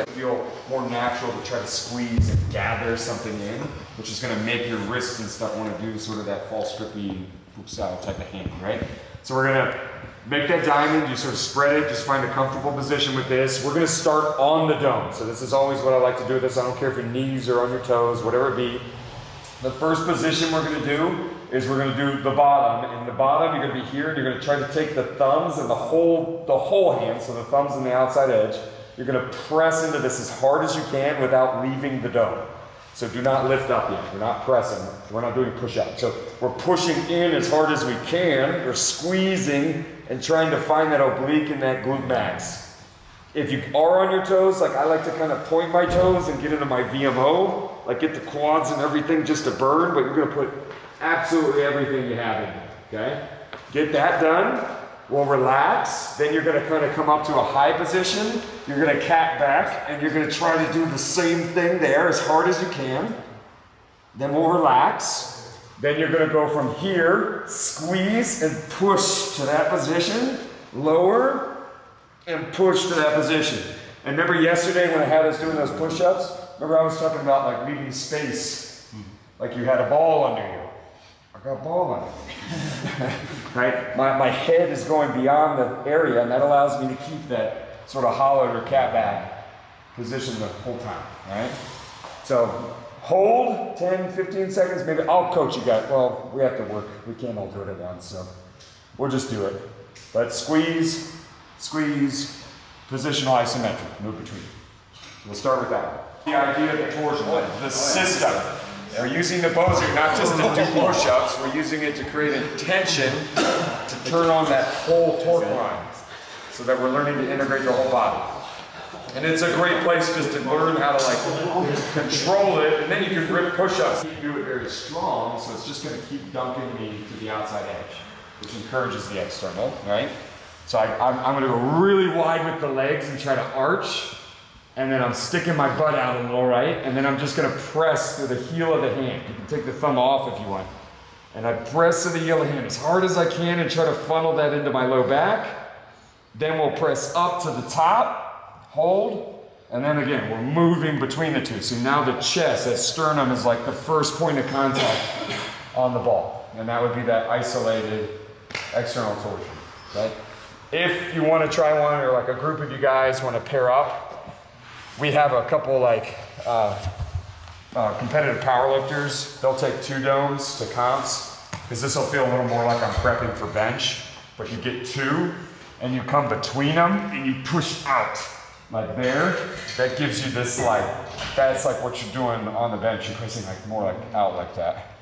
Feel more natural to try to squeeze and gather something in, which is going to make your wrists and stuff want to do sort of that false grippy hoop style type of hand, right? So we're going to make that diamond, you sort of spread it, just find a comfortable position with this. We're going to start on the dome. So this is always what I like to do with this. I don't care if your knees are on your toes, whatever it be. The first position we're going to do is we're going to do the bottom. In the bottom, you're going to be here, and you're going to try to take the thumbs and the whole hand, so the thumbs and the outside edge. You're going to press into this as hard as you can without leaving the dome. So do not lift up yet. We're not pressing. We're not doing push-up. So we're pushing in as hard as we can. We're squeezing and trying to find that oblique and that glute max. If you are on your toes, like I like to kind of point my toes and get into my VMO, like get the quads and everything just to burn, but you're going to put absolutely everything you have in there, okay? Get that done. We'll relax. Then you're going to kind of come up to a high position. You're going to cat back, and you're going to try to do the same thing there as hard as you can. Then we'll relax. Then you're going to go from here, squeeze and push to that position, lower, and push to that position. And remember yesterday when I had us doing those push-ups? Remember I was talking about like leaving space, like you had a ball under you. I got a ball under me. Right? My head is going beyond the area, and that allows me to keep that sort of hollowed or cat back position the whole time, right? So hold 10, 15 seconds, maybe I'll coach you guys. Well, we have to work. We can't all do it at once, so we'll just do it. But squeeze, squeeze, positional isometric, move between. We'll start with that. The idea of the torsion, the system. We're using the Bosu not just to do push-ups, we're using it to create a tension to turn on that whole torque line so that we're learning to integrate the whole body. And it's a great place just to learn how to like control it, and then you can grip push-ups. You can do it very strong, so it's just going to keep dunking me to the outside edge, which encourages the external, right? So I'm going to go really wide with the legs and try to arch. And then I'm sticking my butt out a little, right? And then I'm just going to press through the heel of the hand. You can take the thumb off if you want. And I press to the heel of the hand as hard as I can and try to funnel that into my low back. Then we'll press up to the top, hold, and then again, we're moving between the two. So now the chest, that sternum is like the first point of contact on the ball. And that would be that isolated external torsion, right? If you want to try one, or like a group of you guys want to pair up, we have a couple like competitive powerlifters. They'll take 2 domes to comps, because this will feel a little more like I'm prepping for bench, but you get 2 and you come between them and you push out like there. That gives you this like, that's like what you're doing on the bench. You're pushing like more like out like that.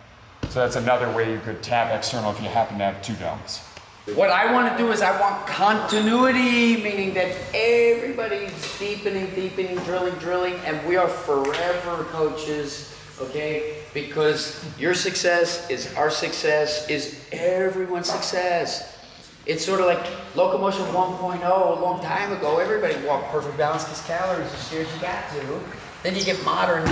So that's another way you could tap external if you happen to have 2 domes. What I want to do is I want continuity, meaning that everybody's deepening, drilling, and we are forever coaches, okay? Because your success is our success, is everyone's success. It's sort of like Locomotion 1.0 a long time ago. Everybody walked perfect balance because calories as soon as you got to. Then you get modern,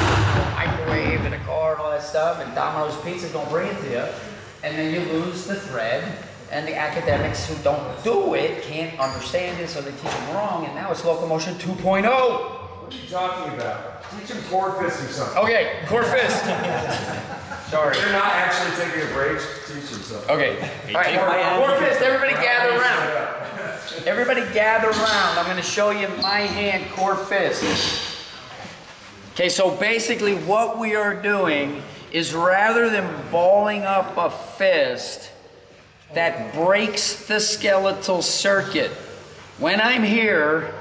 microwave and a car and all that stuff, and Domino's Pizza don't bring it to you. And then you lose the thread. And the academics who don't do it can't understand it, so they teach them wrong, and now it's Locomotion 2.0. What are you talking about? Teach them core fist or something. Okay, core fist. Sorry. You're not actually taking a break, teach them something. Okay. All right, core fist, everybody gather around. Everybody gather around. I'm going to show you my hand, core fist. Okay, so basically what we are doing is rather than balling up a fist, that breaks the skeletal circuit. When I'm here,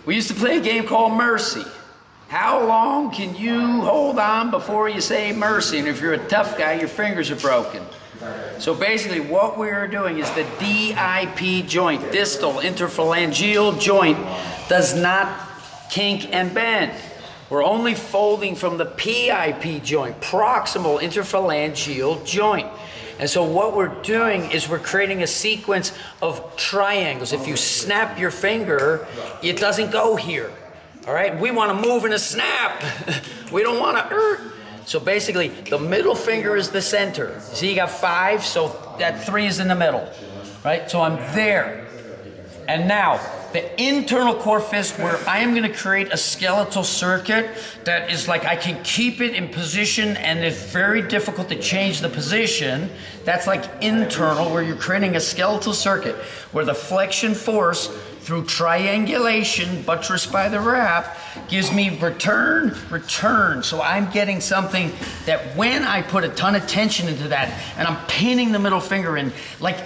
we used to play a game called Mercy. How long can you hold on before you say mercy? And if you're a tough guy, your fingers are broken. So basically what we're doing is the DIP joint, distal interphalangeal joint, does not kink, and bend. We're only folding from the PIP joint, proximal interphalangeal joint. And so what we're doing is we're creating a sequence of triangles. If you snap your finger, it doesn't go here. All right, we want to move in a snap. We don't want to So basically, the middle finger is the center. See, you got 5, so that 3 is in the middle, right? So I'm there. And now, the internal core fist, where I am going to create a skeletal circuit that is like I can keep it in position and it's very difficult to change the position. That's like internal, where you're creating a skeletal circuit where the flexion force through triangulation, buttressed by the wrap, gives me return, return. So I'm getting something that when I put a ton of tension into that and I'm pinning the middle finger in, like,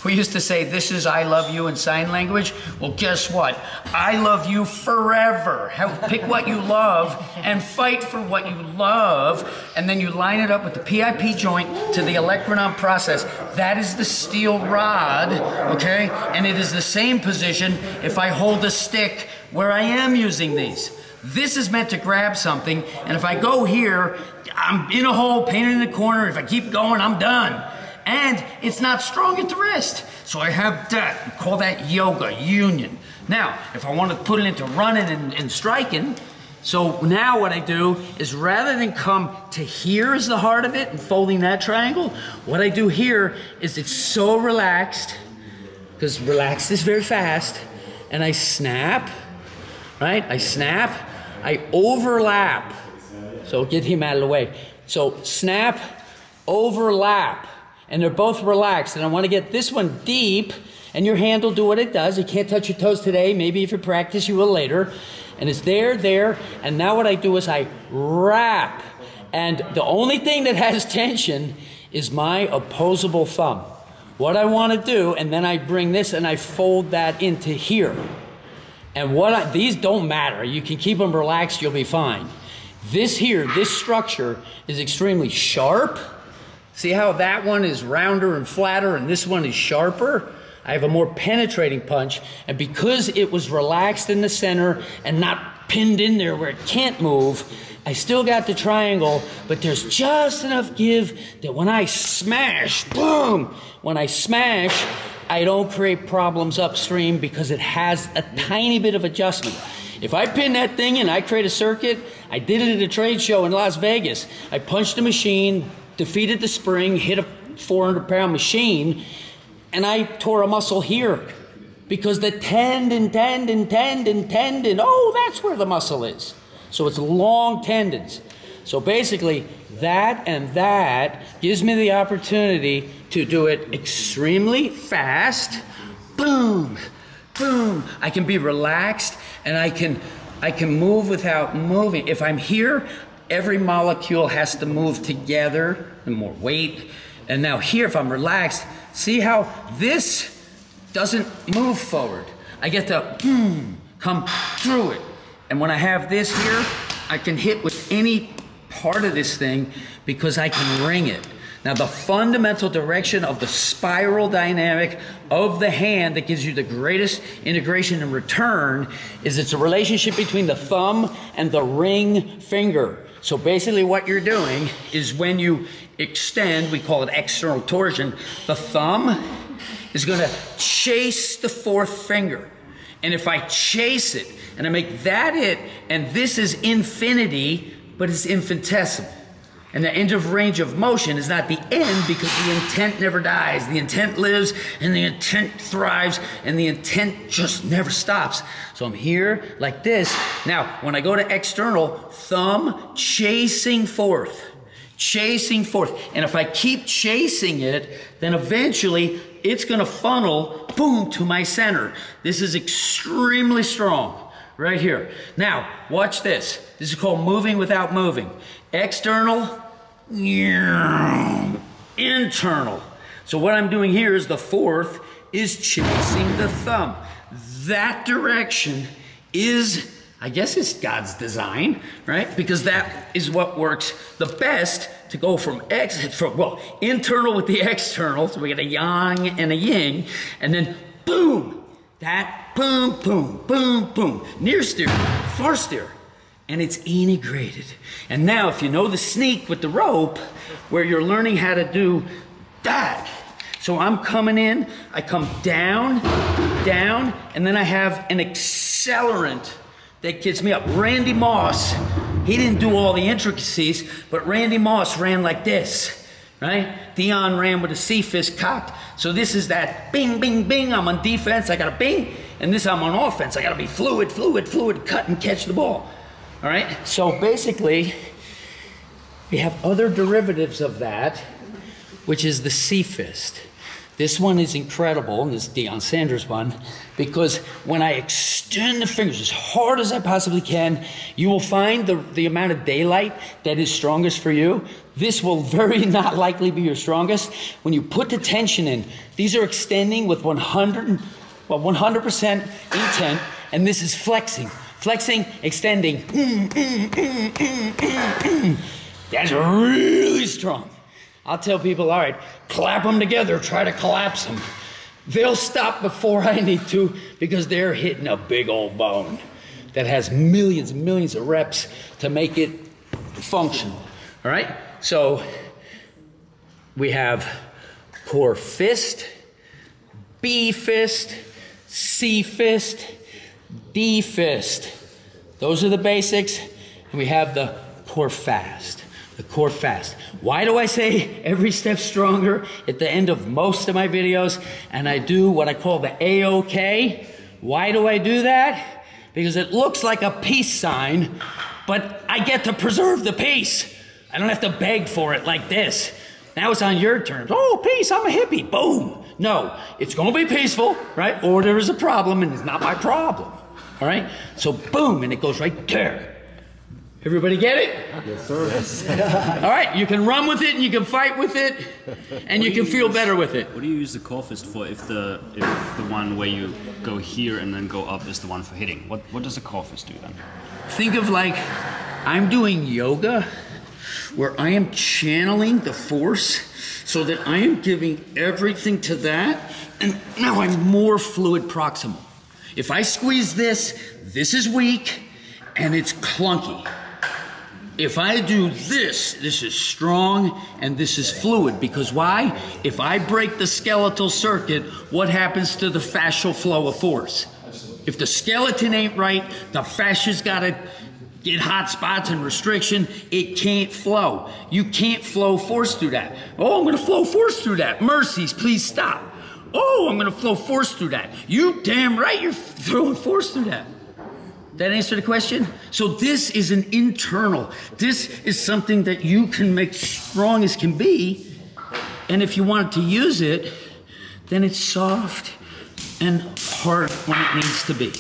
we used to say, this is I love you in sign language. Well, guess what? I love you forever. Pick what you love and fight for what you love. And then you line it up with the PIP joint to the electronon process. That is the steel rod, okay? And it is the same position if I hold a stick where I am using these. This is meant to grab something. And if I go here, I'm in a hole, painted in the corner. If I keep going, I'm done. And it's not strong at the wrist. So I have that. We call that yoga, union. Now, if I want to put it into running and striking, so now what I do is rather than come to here as the heart of it and folding that triangle, what I do here is it's so relaxed, because relaxed is very fast, and I snap, right? I snap, I overlap. So get him out of the way. So snap, overlap. And they're both relaxed, and I want to get this one deep, and your hand will do what it does. You can't touch your toes today. Maybe if you practice, you will later. And it's there, and now what I do is I wrap. And the only thing that has tension is my opposable thumb. What I want to do, and then I bring this and I fold that into here. And these don't matter. You can keep them relaxed, you'll be fine. This here, this structure is extremely sharp. See how that one is rounder and flatter and this one is sharper? I have a more penetrating punch, and because it was relaxed in the center and not pinned in there where it can't move, I still got the triangle, but there's just enough give that when I smash, boom, when I smash, I don't create problems upstream because it has a tiny bit of adjustment. If I pin that thing in, I create a circuit. I did it at a trade show in Las Vegas. I punched the machine, defeated the spring, hit a 400-pound machine, and I tore a muscle here because the tendon, oh, that's where the muscle is. So it's long tendons. So basically, that and that gives me the opportunity to do it extremely fast. Boom, boom. I can be relaxed, and I can move without moving. If I'm here, every molecule has to move together, and more weight. And now here, if I'm relaxed, see how this doesn't move forward. I get to come through it. And when I have this here, I can hit with any part of this thing because I can ring it. Now, the fundamental direction of the spiral dynamic of the hand that gives you the greatest integration and return is it's a relationship between the thumb and the ring finger. So basically what you're doing is when you extend, we call it external torsion, the thumb is going to chase the fourth finger. And if I chase it and I make that it, and this is infinity, but it's infinitesimal. And the end of range of motion is not the end because the intent never dies. The intent lives and the intent thrives and the intent just never stops. So I'm here like this. Now, when I go to external, thumb chasing forth. Chasing forth. And if I keep chasing it, then eventually it's going to funnel, boom, to my center. This is extremely strong. Right here. Now, watch this. This is called moving without moving. External, internal. So what I'm doing here is the fourth is chasing the thumb. That direction is, I guess it's God's design, right? Because that is what works the best to go from internal with the external. So we get a yang and a yin, and then boom, that boom, boom, boom, boom. Near steer, faster. And it's integrated. And now if you know the sneak with the rope, where you're learning how to do that. So I'm coming in, I come down, down, and then I have an accelerant that gets me up. Randy Moss, he didn't do all the intricacies, but Randy Moss ran like this, right? Dion ran with a C fist cocked. So this is that bing, bing, bing. I'm on defense, I got a bing. And this I'm on offense, I gotta be fluid, fluid, fluid, cut and catch the ball. All right, so basically, we have other derivatives of that, which is the C fist. This one is incredible, and this is Deion Sanders one, because when I extend the fingers as hard as I possibly can, you will find the amount of daylight that is strongest for you. This will very not likely be your strongest. When you put the tension in, these are extending with 100% intent, and this is flexing. Flexing, extending. That's really strong. I'll tell people, all right, clap them together, try to collapse them. They'll stop before I need to because they're hitting a big old bone that has millions and millions of reps to make it functional. All right? So we have core fist, B fist, C fist, D fist. Those are the basics. And we have the core fast. The core fast. Why do I say every step stronger at the end of most of my videos? And I do what I call the A-OK. Why do I do that? Because it looks like a peace sign, but I get to preserve the peace. I don't have to beg for it like this. Now it's on your terms. Oh, peace, I'm a hippie. Boom. No, it's going to be peaceful, right? Or there is a problem and it's not my problem. All right? So boom, and it goes right there. Everybody get it? Yes, sir. Yes. All right, you can run with it and you can fight with it and you can feel better with it. What do you use the core fist for if the one where you go here and then go up is the one for hitting? What does the core fist do then? Think of like I'm doing yoga where I am channeling the force so that I am giving everything to that, and now I'm more fluid proximal. If I squeeze this is weak and it's clunky. If I do this is strong and this is fluid. Because why? If I break the skeletal circuit, what happens to the fascial flow of force? If the skeleton ain't right, the fascia's got to get hot spots and restriction. It can't flow. You can't flow force through that. Oh, I'm going to flow force through that. Mercies, please stop. Oh, I'm going to flow force through that. You damn right you're throwing force through that. That answer the question? So this is an internal. This is something that you can make strong as can be. And if you want to use it, then it's soft and hard when it needs to be.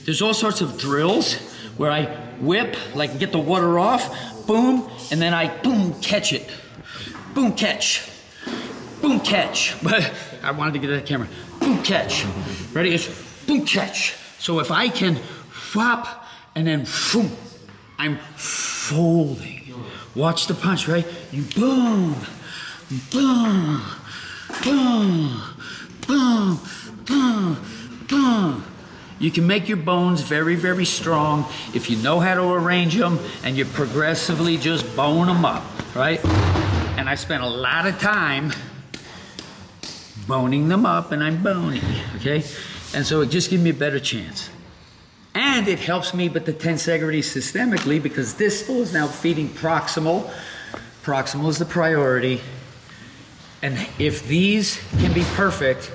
There's all sorts of drills where I whip, like get the water off, boom, and then I boom, catch it. Boom, catch. Boom, catch. But I wanted to get that camera. Boom, catch. Ready? It's boom, catch. So if I can flop and then boom, I'm folding. Watch the punch, right? You boom, boom, boom, boom, boom, boom. You can make your bones very, very strong if you know how to arrange them and you progressively just bone them up, right? And I spent a lot of time boning them up, and I'm bony, okay? And so it just gives me a better chance. And it helps me with the tensegrity systemically because this is now feeding proximal. Proximal is the priority. And if these can be perfect,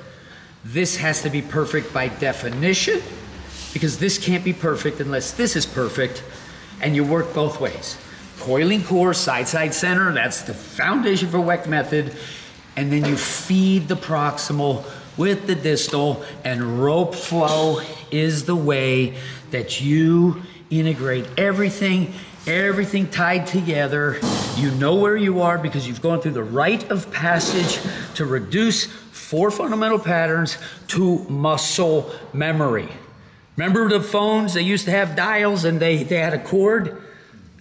this has to be perfect by definition because this can't be perfect unless this is perfect, and you work both ways. Coiling core, side, center, that's the foundation for Weck method. And then you feed the proximal with the distal, and rope flow is the way that you integrate everything tied together. You know where you are because you've gone through the rite of passage to reduce 4 fundamental patterns to muscle memory. Remember the phones? They used to have dials and they had a cord?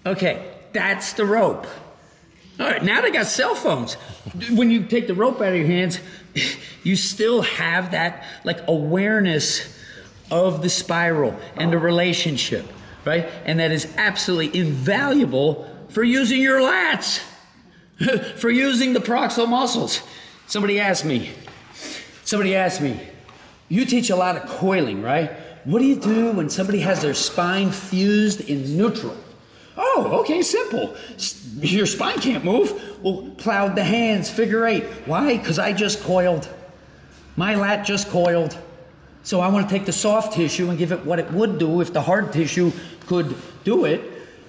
Okay, that's the rope. All right, now they got cell phones. When you take the rope out of your hands, you still have that like awareness of the spiral and the relationship. right? And that is absolutely invaluable for using your lats, for using the proximal muscles. Somebody asked me, you teach a lot of coiling, right? What do you do when somebody has their spine fused in neutral? Oh, okay, simple. Your spine can't move. Well, plow the hands, figure 8. Why? Because I just coiled. My lat just coiled. So I want to take the soft tissue and give it what it would do if the hard tissue could do it,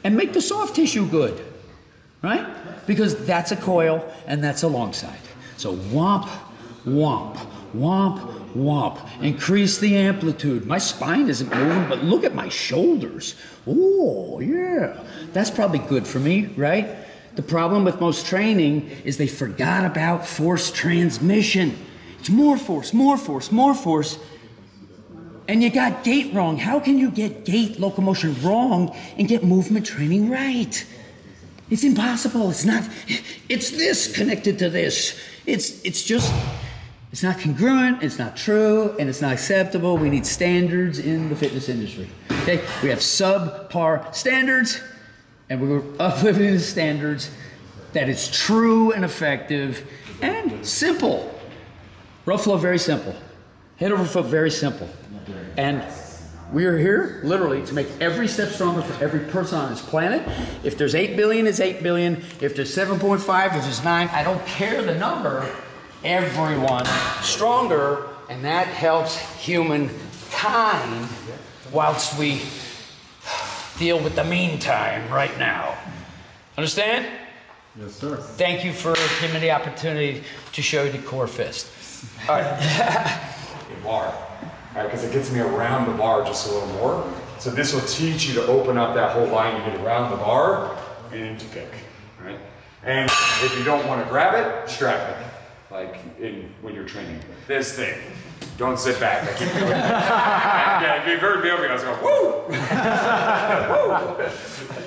and make the soft tissue good, right? Because that's a coil and that's a long side. So womp, womp, womp, womp. Increase the amplitude. My spine isn't moving, but look at my shoulders. Oh, yeah. That's probably good for me, right? The problem with most training is they forgot about force transmission. It's more force, more force, more force. And you got gait wrong. How can you get gait locomotion wrong and get movement training right? It's impossible. It's not, it's this connected to this. It's not congruent, it's not true, and it's not acceptable. We need standards in the fitness industry. Okay? We have subpar standards, and we're uplifting the standards that is true and effective and simple. Row flow, very simple. Head over foot, very simple. And we are here, literally, to make every step stronger for every person on this planet. If there's 8 billion, it's 8 billion. If there's 7.5, if there's 9, I don't care the number. Everyone stronger, and that helps humankind whilst we deal with the meantime right now. Understand? Yes, sir. Thank you for giving me the opportunity to show you the core fist. All right. Bar, right? Because it gets me around the bar just a little more. So this will teach you to open up that whole line and get around the bar and into kick, right? And if you don't want to grab it, strap it. Like when you're training. This thing. Don't sit back. I keep doing that. Yeah, if you've heard me over here, I was going, woo!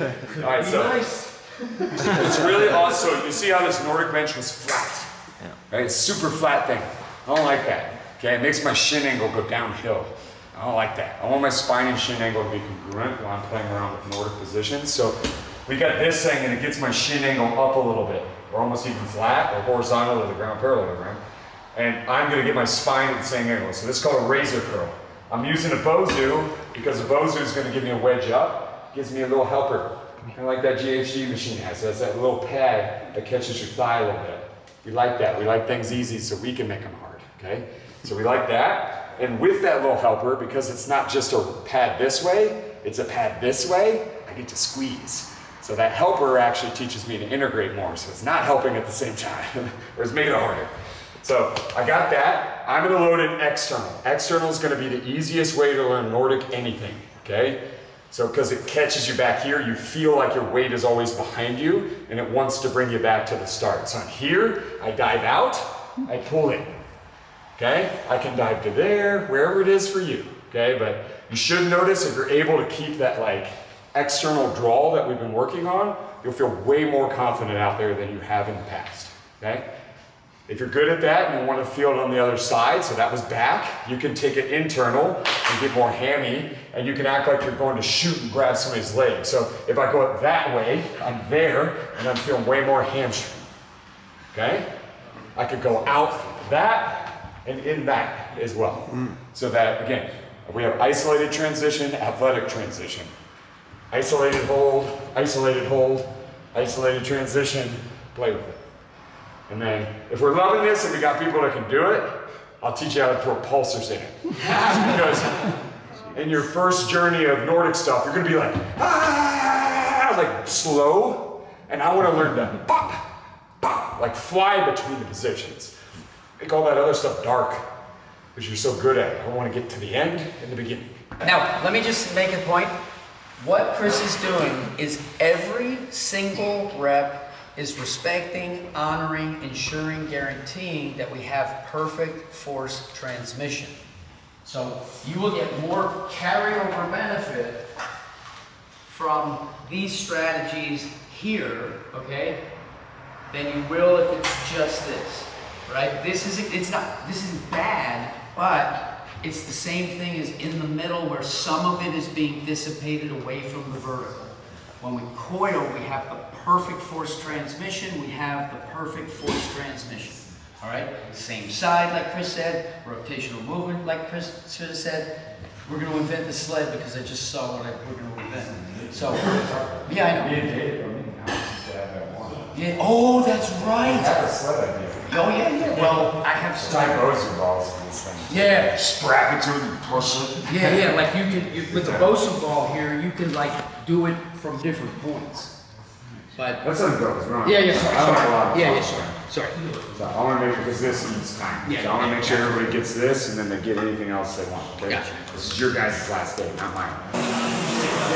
Woo! All right, so nice. It's really awesome. You see how this Nordic bench was flat? Right? It's super flat thing. I don't like that. Okay, it makes my shin angle go downhill. I don't like that. I want my spine and shin angle to be congruent while I'm playing around with Nordic positions. So we got this thing and it gets my shin angle up a little bit. Or almost even flat or horizontal to the ground, parallel to the ground. And I'm gonna get my spine at the same angle. So this is called a razor curl. I'm using a Bozu because a Bozu is gonna give me a wedge up. Gives me a little helper. Kind of like that GHD machine has. So that's that little pad that catches your thigh a little bit. We like that. We like things easy so we can make them hard, okay? So we like that. And with that little helper, because it's not just a pad this way, it's a pad this way, I get to squeeze. So that helper actually teaches me to integrate more. So it's not helping at the same time, or it's making it harder. So I got that. I'm gonna load in external. External is gonna be the easiest way to learn Nordic anything, okay? So because it catches you back here, you feel like your weight is always behind you, and it wants to bring you back to the start. So I'm here, I dive out, I pull in, okay? I can dive to there, wherever it is for you, okay? But you should notice if you're able to keep that like external draw that we've been working on, you'll feel way more confident out there than you have in the past, okay? If you're good at that and you want to feel it on the other side, so that was back, you can take it internal and get more hammy, and you can act like you're going to shoot and grab somebody's leg. So if I go it that way, I'm there, and I'm feeling way more hamstring, okay? I could go out that and in that as well. So that, again, we have isolated transition, athletic transition. Isolated hold, isolated transition, play with it. And then, if we're loving this and we got people that can do it, I'll teach you how to throw pulsers in it. Because in your first journey of Nordic stuff, you're gonna be like, ah, like slow, and I wanna learn to pop, pop, like fly between the positions. Make all that other stuff dark, because you're so good at it. I wanna get to the end and the beginning. Now, let me just make a point. What Chris is doing is every single rep is respecting, honoring, ensuring, guaranteeing that we have perfect force transmission. So you will get more carryover benefit from these strategies here, okay, than you will if it's just this, right? This isn't bad, but It's the same thing as in the middle where some of it is being dissipated away from the vertical. When we coil, we have the perfect force transmission, we have the perfect force transmission. All right, same side like Chris said, rotational movement like Chris said. We're going to invent the sled because I just saw what we're going to invent. So, yeah, I know. Yeah. Oh, that's right. I have a sled idea. Oh, yeah. Well, I have some. Tie Bosu balls to this thing. Yeah. Strap it to it and push it. Yeah. Like you can, with the Bosu ball here, you can like do it from different points. But that's how it goes, right? Yeah. Sorry. So I want to make sure, because this needs time. Yeah. So I want to make sure everybody gets this, and then they get anything else they want. Okay? Gotcha. This is your guys' last day, not mine.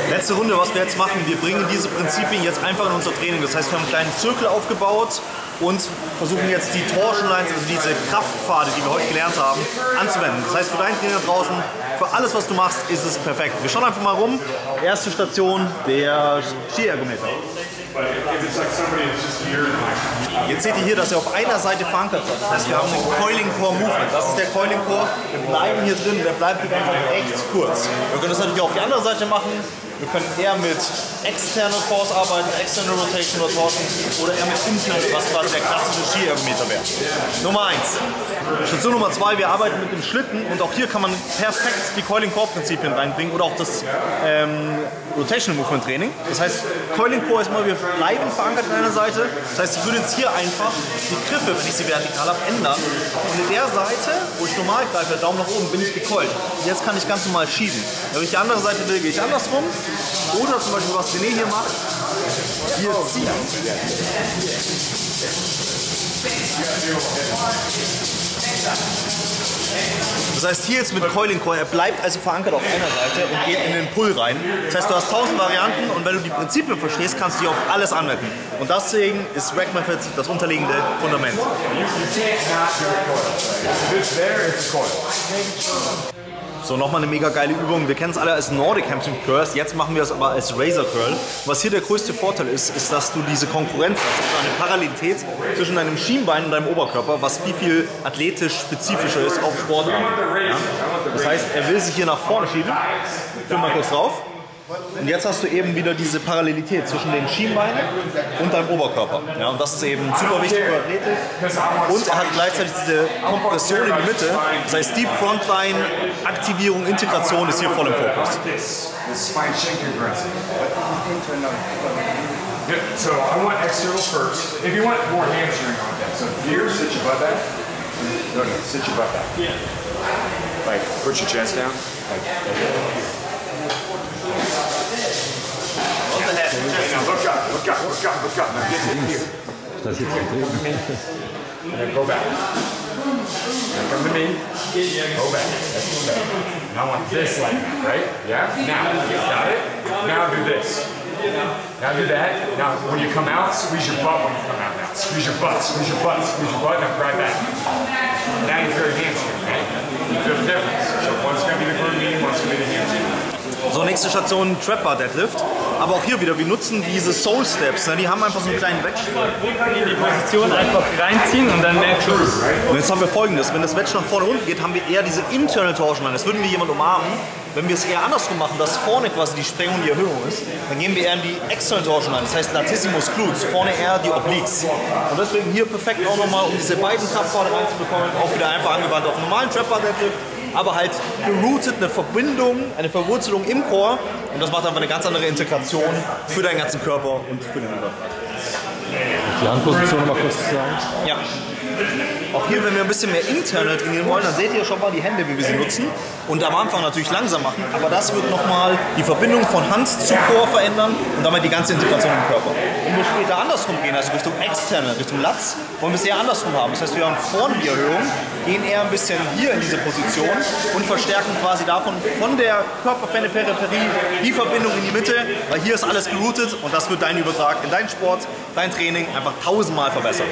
Letzte Runde, was wir jetzt machen, wir bringen diese Prinzipien jetzt einfach in unser Training. Das heißt, wir haben einen kleinen Zirkel aufgebaut und versuchen jetzt die Torsion Lines, also diese Kraftpfade, die wir heute gelernt haben, anzuwenden. Das heißt, für dein Training da draußen, für alles, was du machst, ist es perfekt. Wir schauen einfach mal rum. Erste Station, der Skiergometer. Jetzt seht ihr hier, dass er auf einer Seite verankert hat. Das heißt, wir haben einen Coiling Core Movement. Das ist der Coiling Core. Wir bleiben hier drin, der bleibt die ganze Zeit echt kurz. Wir können das natürlich auch auf die andere Seite machen. Wir können eher mit externer Force arbeiten, external Rotation oder Torsion, oder eher mit internal, was quasi der klassische Skiergometer wäre. Nummer 1. Station Nummer 2, wir arbeiten mit dem Schlitten und auch hier kann man perfekt die Coiling Core Prinzipien reinbringen oder auch das Rotational Movement Training. Das heißt, Coiling Core ist mal, wir bleiben verankert an einer Seite. Das heißt, ich würde jetzt hier einfach die Griffe, wenn ich sie vertikal habe, ändern. Und in der Seite, wo ich normal greife, der Daumen nach oben, bin ich gecoilt. Jetzt kann ich ganz normal schieben. Wenn ich die andere Seite will, gehe ich andersrum. Oder zum Beispiel, was René hier macht, hier ziehen. Das heißt, hier jetzt mit Coiling Core, er bleibt also verankert auf einer Seite und geht in den Pull rein. Das heißt, du hast 1000 Varianten und wenn du die Prinzipien verstehst, kannst du die auf alles anwenden. Und deswegen ist Weck Method das unterliegende Fundament. So, nochmal eine mega geile Übung. Wir kennen es alle als Nordic Hamstring Curls, jetzt machen wir es aber als Razor Curl. Was hier der größte Vorteil ist, ist, dass du diese Konkurrenz hast, also eine Parallelität zwischen deinem Schienbein und deinem Oberkörper, was viel athletisch spezifischer ist auf Sportarten. Ja? Das heißt, er will sich hier nach vorne schieben. Führ mal kurz drauf. Und jetzt hast du eben wieder diese Parallelität zwischen den Schienbeinen und deinem Oberkörper. Ja, und das ist eben super wichtig für Athleten. Und er hat gleichzeitig diese Kompression in die Mitte. Das heißt, Deep Frontline, Aktivierung, Integration ist hier voll im Fokus. So I want external first. If you want more hamstring on that, so here, sit your butt back. No, sit your butt back. Like, put your chest down. Now look up. Now get here. And then go back. Now come to me. Go back. Let's go back. And I want this like that, right? Yeah? Now, got it? Now do this. Now do that. Now when you come out, squeeze your butt when you come out now. Squeeze your butt, squeeze your butt, squeeze your butt, now right back. Now you feel your hamstring, right? You feel the difference. So one's going to be the glute median, one's going to be the hamstring. So, nächste Station, Trap Bar Deadlift. Aber auch hier wieder, wir nutzen diese Soul Steps. Ne? Die haben einfach so einen kleinen Wedge. In die Position einfach reinziehen und dann mehr Schluss. Und jetzt haben wir Folgendes. Wenn das Wedge nach vorne unten geht, haben wir eher diese Internal Torsion Line. Das würden wir jemand umarmen. Wenn wir es eher andersrum machen, dass vorne quasi die Sprengung, die Erhöhung ist, dann gehen wir eher in die External Torsion Line. Das heißt Latissimus Glutes, vorne eher die Obliques. Und deswegen hier perfekt auch nochmal, um diese beiden Kraftpfade reinzubekommen, auch wieder einfach angewandt auf normalen Trap Bar Deadlift. Aber halt gerootet, eine Verbindung, eine Verwurzelung im Core. Und das macht einfach eine ganz andere Integration für deinen ganzen Körper und für den Übertrag. Die Handposition nochmal kurz zu sagen. Ja. Auch hier, wenn wir ein bisschen mehr internal trainieren wollen, dann seht ihr schon mal die Hände, wie wir sie nutzen. Und am Anfang natürlich langsam machen, aber das wird nochmal die Verbindung von Hand zu Core verändern und damit die ganze Integration im Körper. Wenn wir später andersrum gehen, also Richtung externe, Richtung Latz, wollen wir es eher andersrum haben. Das heißt, wir haben vorne die Erhöhung, gehen eher ein bisschen hier in diese Position und verstärken quasi davon von der Körperperipherie die Verbindung in die Mitte, weil hier ist alles geroutet und das wird deinen Übertrag in deinen Sport, dein Training einfach 1000-mal verbessern.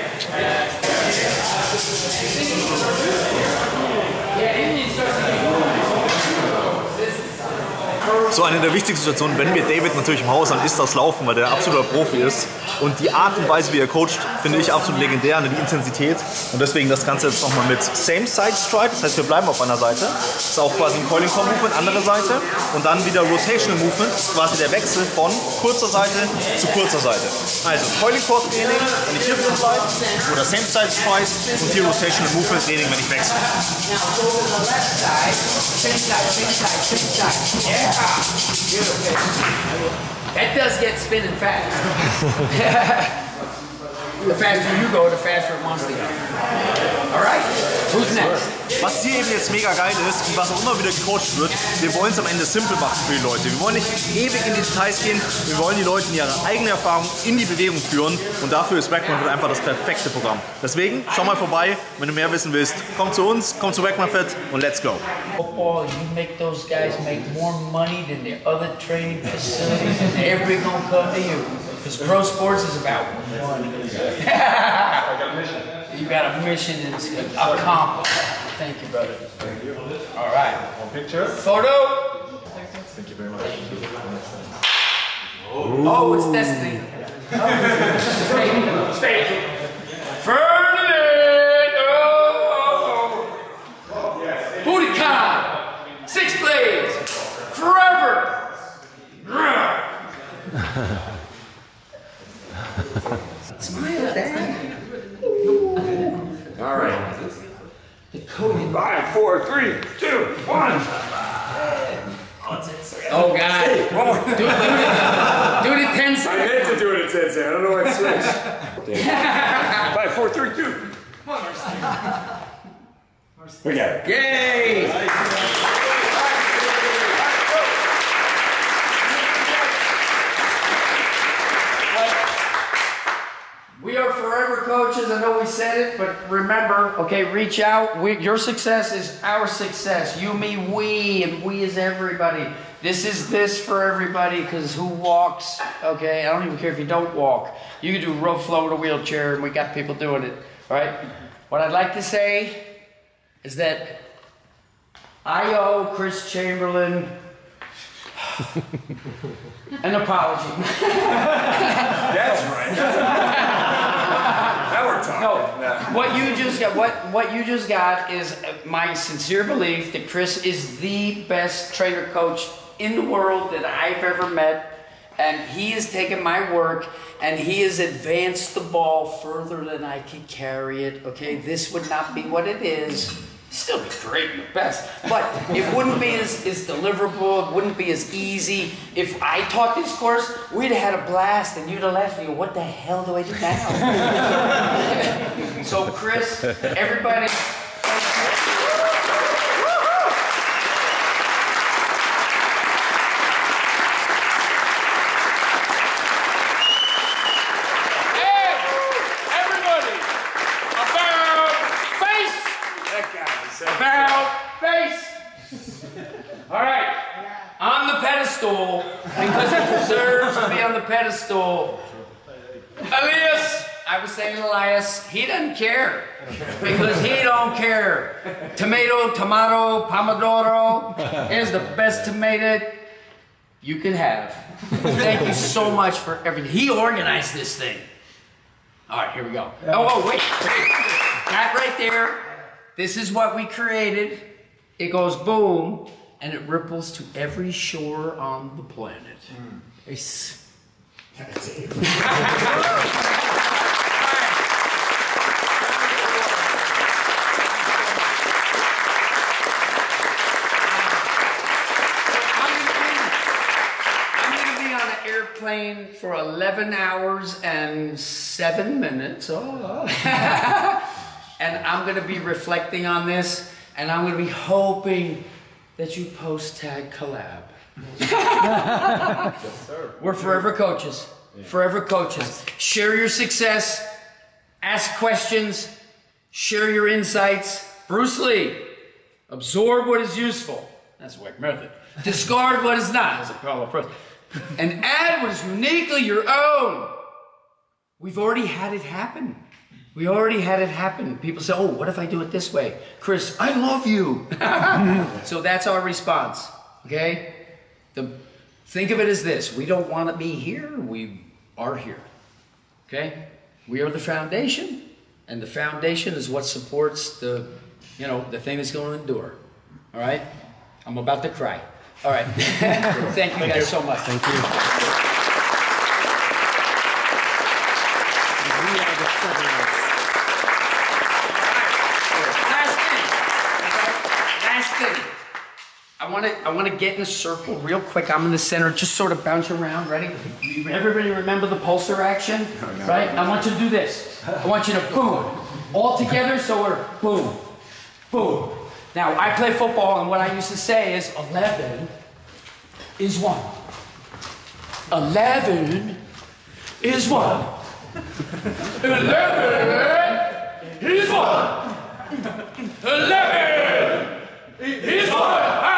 So eine der wichtigsten Situationen, wenn wir David natürlich im Haus haben, ist das Laufen, weil der absoluter Profi ist. Und die Art und Weise, wie er coacht, finde ich absolut legendär, die Intensität. Und deswegen das Ganze jetzt nochmal mit Same Side Strike, das heißt, wir bleiben auf einer Seite. Das ist auch quasi ein Coiling Core Movement, andere Seite. Und dann wieder Rotational Movement, das ist quasi der Wechsel von kurzer Seite zu kurzer Seite. Also Coiling Core Training, wenn ich hier drin bleibe, oder Same Side Strike und hier Rotational Movement Training, wenn ich wechsle. That does get spinning fast. The faster you go, the faster it wants to go. All right, who's next? Was hier eben jetzt mega geil ist und was auch immer wieder gecoacht wird, wir wollen es am Ende simpel machen für die Leute. Wir wollen nicht ewig in die Details gehen, wir wollen die Leute in ihre eigene Erfahrung in die Bewegung führen und dafür ist Weckman einfach das perfekte Programm. Deswegen, schau mal vorbei, wenn du mehr wissen willst, komm zu uns, komm zu Weckman und let's go. Football, you make those guys make more money than their other training facilities and everybody gonna come to you. Because pro sports is about money. I got a mission. You got a mission and it's accomplished. Thank you, brother. Thank you. All right. One picture. Photo. Thank you very much. Oh, it's destiny. Oh, it's fake. Ferdinand. Oh. Budokan. 6 blades. Forever. Smile, Dad. All right. The code. 5, 4, 3, 2, 1. Oh, God. Do the 10 seconds. I meant to do it at 10 seconds. I don't know why I switched. 5, 4, 3, 2. We got it. Yay! We are forever coaches. I know we said it, but remember, okay, reach out. Your success is our success. You, me, we, and we is everybody. This is this for everybody, because who walks, okay? I don't even care if you don't walk. You can do rope flow with a wheelchair, and we got people doing it, all right? What I'd like to say is that I owe Chris Chamberlain an apology. That's right. Now we're talking. No, what you just got is my sincere belief that Chris is the best trainer coach in the world that I've ever met, and he has taken my work and he has advanced the ball further than I could carry it. Okay, this would not be what it is. Still be great and the best, but it wouldn't be as deliverable, it wouldn't be as easy. If I taught this course, we'd have had a blast and you'd have left and you go, what the hell do I do now? So Chris, everybody, because he deserves to be on the pedestal. Elias, I was saying Elias, he doesn't care. Because he don't care. Tomato, pomodoro is the best tomato you can have. Thank you so much for everything. He organized this thing. All right, here we go. Oh, wait. That right there, this is what we created. It goes boom. And it ripples to every shore on the planet. It's... I'm going to be on an airplane for 11 hours and 7 minutes. Oh. And I'm going to be reflecting on this, and I'm going to be hoping that you post-tag collab. Yes, sir. We're forever coaches. Yeah. Forever coaches. Share your success. Ask questions. Share your insights. Bruce Lee. Absorb what is useful. That's the Weck method. Discard what is not. That's a Paulo Pro. And add what is uniquely your own. We've already had it happen. We already had it happen. People say, oh, what if I do it this way? Chris, I love you. So that's our response, okay? The Think of it as this. We don't want to be here. We are here. Okay? We are the foundation. And the foundation is what supports the, you know, the thing that's going to endure. All right? I'm about to cry. All right. Thank you guys so much. Thank you. We are the Southerners. Last thing. I want to get in a circle real quick. I'm in the center. Just sort of bounce around. Ready? Everybody remember the pulsar action? Right? I want you to do this. I want you to boom. All together, so we're boom. Boom. Now, I play football, and what I used to say is 11 is 1. 11 is 1. 11 is 1. 11 is 1.